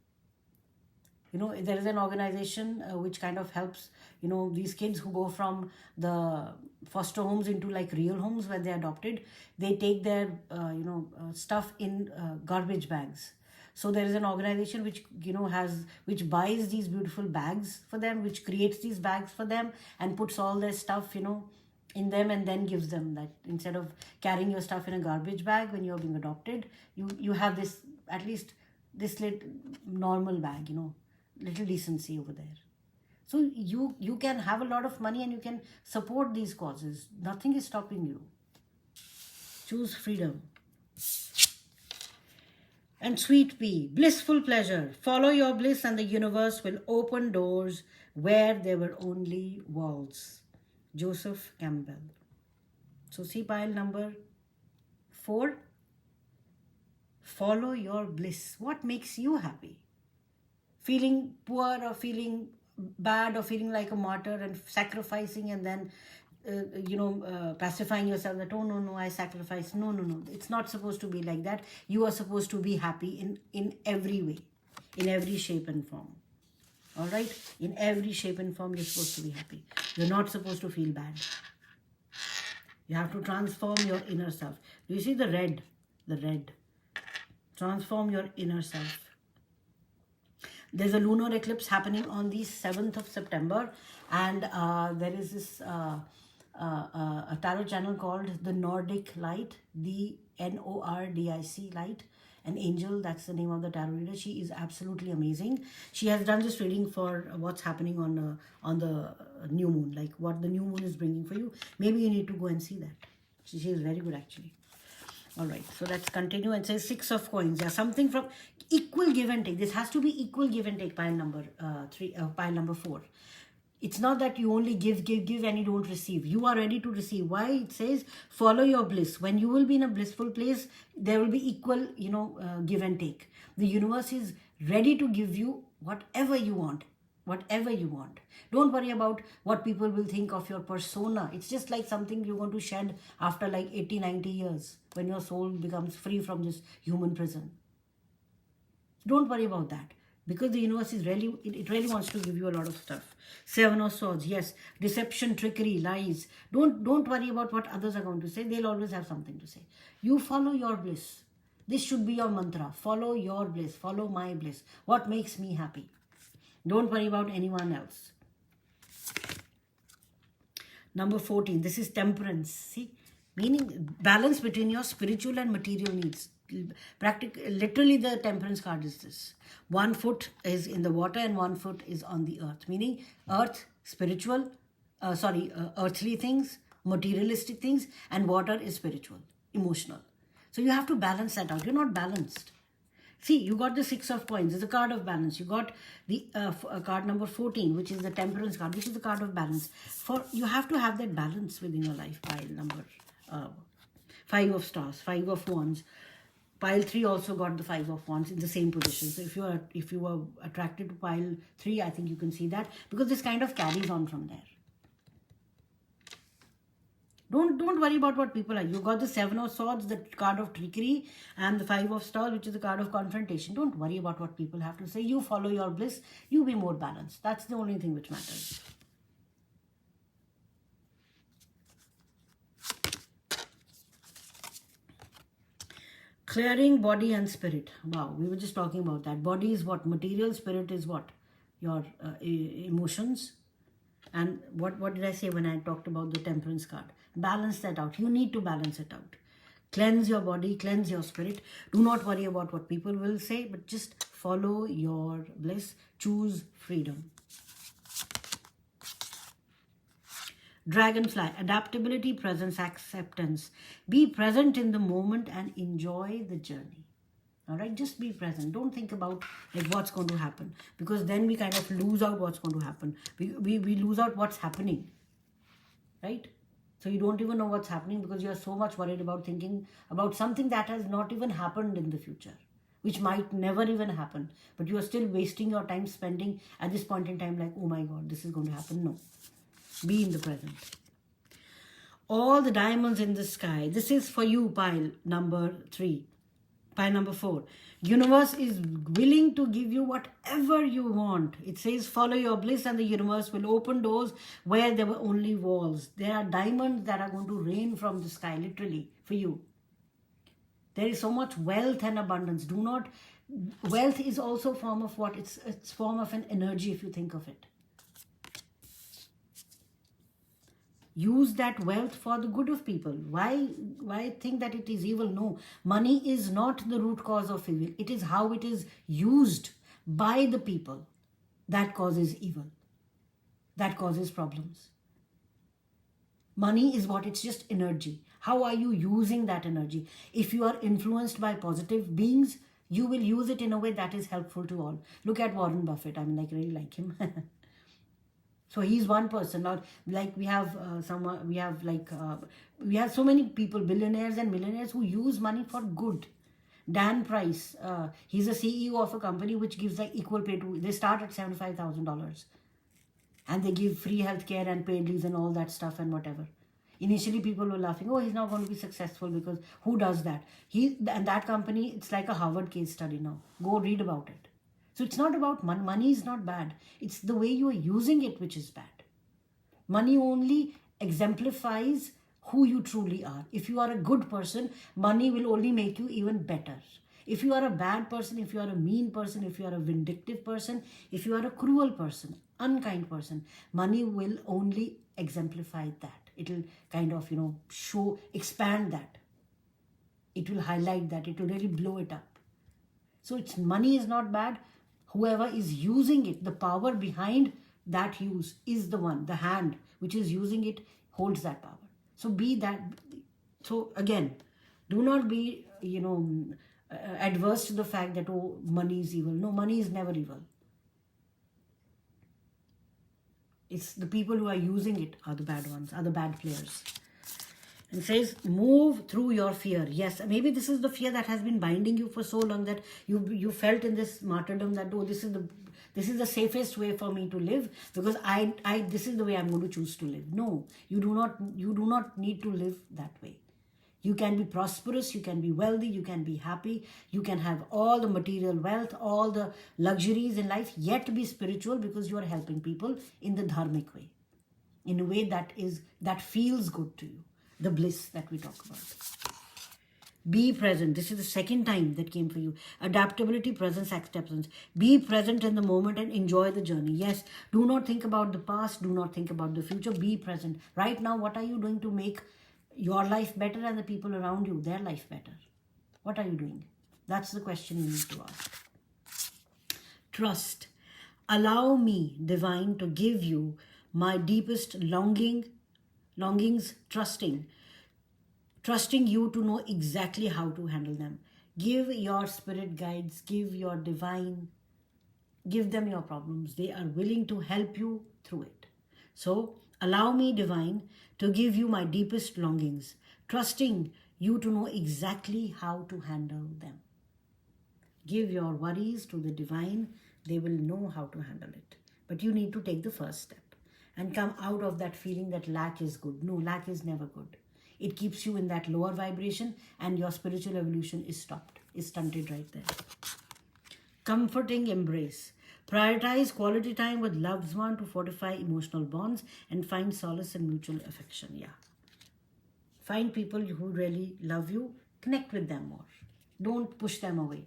There is an organization which kind of helps these kids who go from the foster homes into like real homes when they're adopted. They take their stuff in garbage bags. So there is an organization which buys these beautiful bags for them, which creates these bags for them and puts all their stuff in them and then gives them that. Instead of carrying your stuff in a garbage bag when you're being adopted, you have this, at least this normal bag, little decency over there. So you can have a lot of money and you can support these causes. Nothing is stopping you. Choose freedom. And sweet pea, blissful pleasure. Follow your bliss and the universe will open doors where there were only walls. Joseph Campbell. So see pile number 4. Follow your bliss. What makes you happy? Feeling poor or feeling bad or feeling like a martyr and sacrificing and then pacifying yourself that, oh no, I sacrifice. No, it's not supposed to be like that. You are supposed to be happy in every way, in every shape and form. All right, in every shape and form you're supposed to be happy. You're not supposed to feel bad. You have to transform your inner self. Do you see the red? Transform your inner self. There's a lunar eclipse happening on the 7th of September, and there is this a tarot channel called the Nordic Light, the Nordic Light, an angel. That's the name of the tarot reader. She is absolutely amazing. She has done this reading for what's happening on the new moon, like what the new moon is bringing for you. Maybe you need to go and see that. She is very good actually. All right, so let's continue and say 6 of coins. Yeah, something from equal give and take. This has to be equal give and take. Pile number 4. It's not that you only give and you don't receive. You are ready to receive. Why? It says follow your bliss. When you will be in a blissful place, there will be equal, give and take. The universe is ready to give you whatever you want. Whatever you want. Don't worry about what people will think of your persona. It's just like something you're going to shed after like 80, 90 years when your soul becomes free from this human prison. Don't worry about that, because the universe is really, it really wants to give you a lot of stuff. 7 of Swords, yes, deception, trickery, lies. Don't worry about what others are going to say. They'll always have something to say. You follow your bliss. This should be your mantra. Follow your bliss. Follow my bliss. What makes me happy? Don't worry about anyone else. Number 14, this is temperance. See, meaning balance between your spiritual and material needs. Literally the temperance card is this. 1 foot is in the water and 1 foot is on the earth. Meaning earth, spiritual, earthly things, materialistic things, and water is spiritual, emotional. So you have to balance that out. You're not balanced. See, you got the 6 of coins. It's a card of balance. You got the card number 14, which is the temperance card, which is the card of balance. You have to have that balance within your life. Pile number 5 of stars, 5 of wands. Pile 3 also got the 5 of wands in the same position. So if you were attracted to pile 3, I think you can see that, because this kind of carries on from there. Don't worry about what people are. You got the 7 of Swords, the card of trickery, and the 5 of Stars, which is the card of confrontation. Don't worry about what people have to say. You follow your bliss. You be more balanced. That's the only thing which matters. Clearing body and spirit. Wow, we were just talking about that. Body is what? Material. Spirit is what? Your emotions. And what did I say when I talked about the temperance card? Balance that out. You need to balance it out. Cleanse your body, cleanse your spirit. Do not worry about what people will say, but just follow your bliss. Choose freedom. Dragonfly, adaptability, presence, acceptance. Be present in the moment and enjoy the journey. All right, just be present. Don't think about like what's going to happen, because then we kind of lose out what's going to happen. We lose out what's happening, right? So you don't even know what's happening because you're so much worried about thinking about something that has not even happened in the future, which might never even happen. But you are still wasting your time spending at this point in time like, oh my God, this is going to happen. No. Be in the present. All the diamonds in the sky. This is for you, pile number 3. Pile number 4. Universe is willing to give you whatever you want. It says follow your bliss and the universe will open doors where there were only walls. There are diamonds that are going to rain from the sky, literally, for you. There is so much wealth and abundance. Do not... Wealth is also a form of what? It's form of an energy if you think of it. Use that wealth for the good of people. Why think that it is evil? No. Money is not the root cause of evil. It is how it is used by the people that causes evil. That causes problems. Money is what? It's just energy. How are you using that energy? If you are influenced by positive beings, you will use it in a way that is helpful to all. Look at Warren Buffett. I mean, I really like him. So he's one person. Now, like we have we have so many people, billionaires and millionaires, who use money for good. Dan Price, he's a CEO of a company which gives like equal pay to. They start at $75,000, and they give free healthcare and paid leaves and all that stuff and whatever. Initially, people were laughing. Oh, he's not going to be successful because who does that? And that company, it's like a Harvard case study now. Go read about it. So it's not about money. Money is not bad. It's the way you are using it which is bad. Money only exemplifies who you truly are. If you are a good person, money will only make you even better. If you are a bad person, if you are a mean person, if you are a vindictive person, if you are a cruel person, unkind person, money will only exemplify that. It will kind of, expand that. It will highlight that. It will really blow it up. So money is not bad. Whoever is using it, the power behind that use is the one, the hand which is using it holds that power. So be that. So again, do not be, adverse to the fact that, oh, money is evil. No, money is never evil. It's the people who are using it are the bad ones, are the bad players. And says, move through your fear. Yes, maybe this is the fear that has been binding you for so long that you felt in this martyrdom that, oh, this is the safest way for me to live because this is the way I'm going to choose to live. No, you do not need to live that way. You can be prosperous, you can be wealthy, you can be happy, you can have all the material wealth, all the luxuries in life, yet be spiritual because you are helping people in the dharmic way, in a way that feels good to you. The bliss that we talk about. Be present. This is the second time that came for you. Adaptability, presence, acceptance. Be present in the moment and enjoy the journey. Yes, do not think about the past. Do not think about the future. Be present. Right now, what are you doing to make your life better and the people around you, their life better? What are you doing? That's the question you need to ask. Trust. Allow me, divine, to give you my deepest longings, trusting you to know exactly how to handle them. Give your spirit guides, give them your problems. They are willing to help you through it. So allow me, divine, to give you my deepest longings, trusting you to know exactly how to handle them. Give your worries to the divine. They will know how to handle it. But you need to take the first step and come out of that feeling that lack is good. No, lack is never good. It keeps you in that lower vibration and your spiritual evolution is stunted right there. Comforting embrace. Prioritize quality time with loved ones to fortify emotional bonds and find solace in mutual affection. Yeah. Find people who really love you. Connect with them more. Don't push them away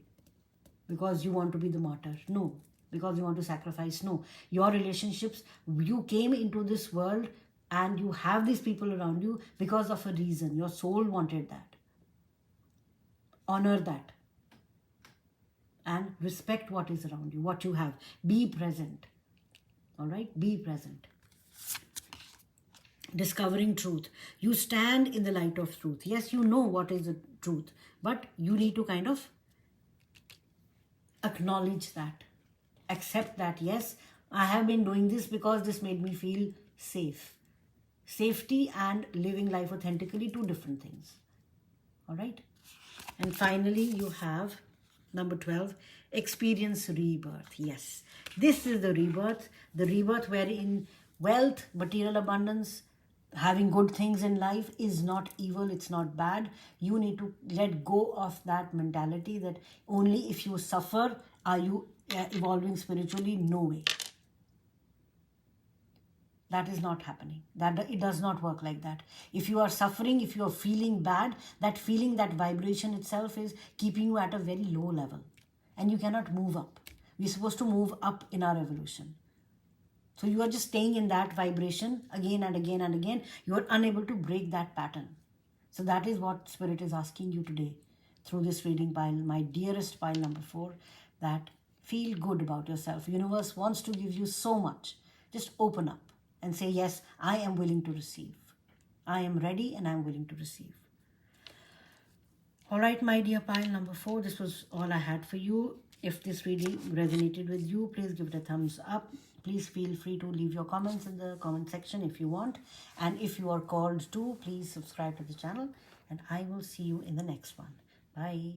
because you want to be the martyr. No. Because you want to sacrifice. No. Your relationships, you came into this world and you have these people around you because of a reason. Your soul wanted that. Honor that. And respect what is around you, what you have. Be present. All right? Be present. Discovering truth. You stand in the light of truth. Yes, you know what is the truth, but you need to kind of acknowledge that. Accept that, yes, I have been doing this because this made me feel safe. Safety and living life authentically, two different things. All right? And finally, you have number 12, experience rebirth. Yes, this is the rebirth wherein wealth, material abundance, having good things in life is not evil, it's not bad. You need to let go of that mentality that only if you suffer are you evolving spiritually. No way. That is not happening. It does not work like that. If you are suffering, if you are feeling bad, that feeling, that vibration itself is keeping you at a very low level. And you cannot move up. We're supposed to move up in our evolution. So you are just staying in that vibration again and again and again. You are unable to break that pattern. So that is what Spirit is asking you today through this reading pile, my dearest pile number 4, that feel good about yourself. Universe wants to give you so much. Just open up and say, yes, I am willing to receive. I am ready and I am willing to receive. All right, my dear pile number 4, this was all I had for you. If this reading resonated with you, please give it a thumbs up. Please feel free to leave your comments in the comment section if you want. And if you are called to, please subscribe to the channel. And I will see you in the next one. Bye.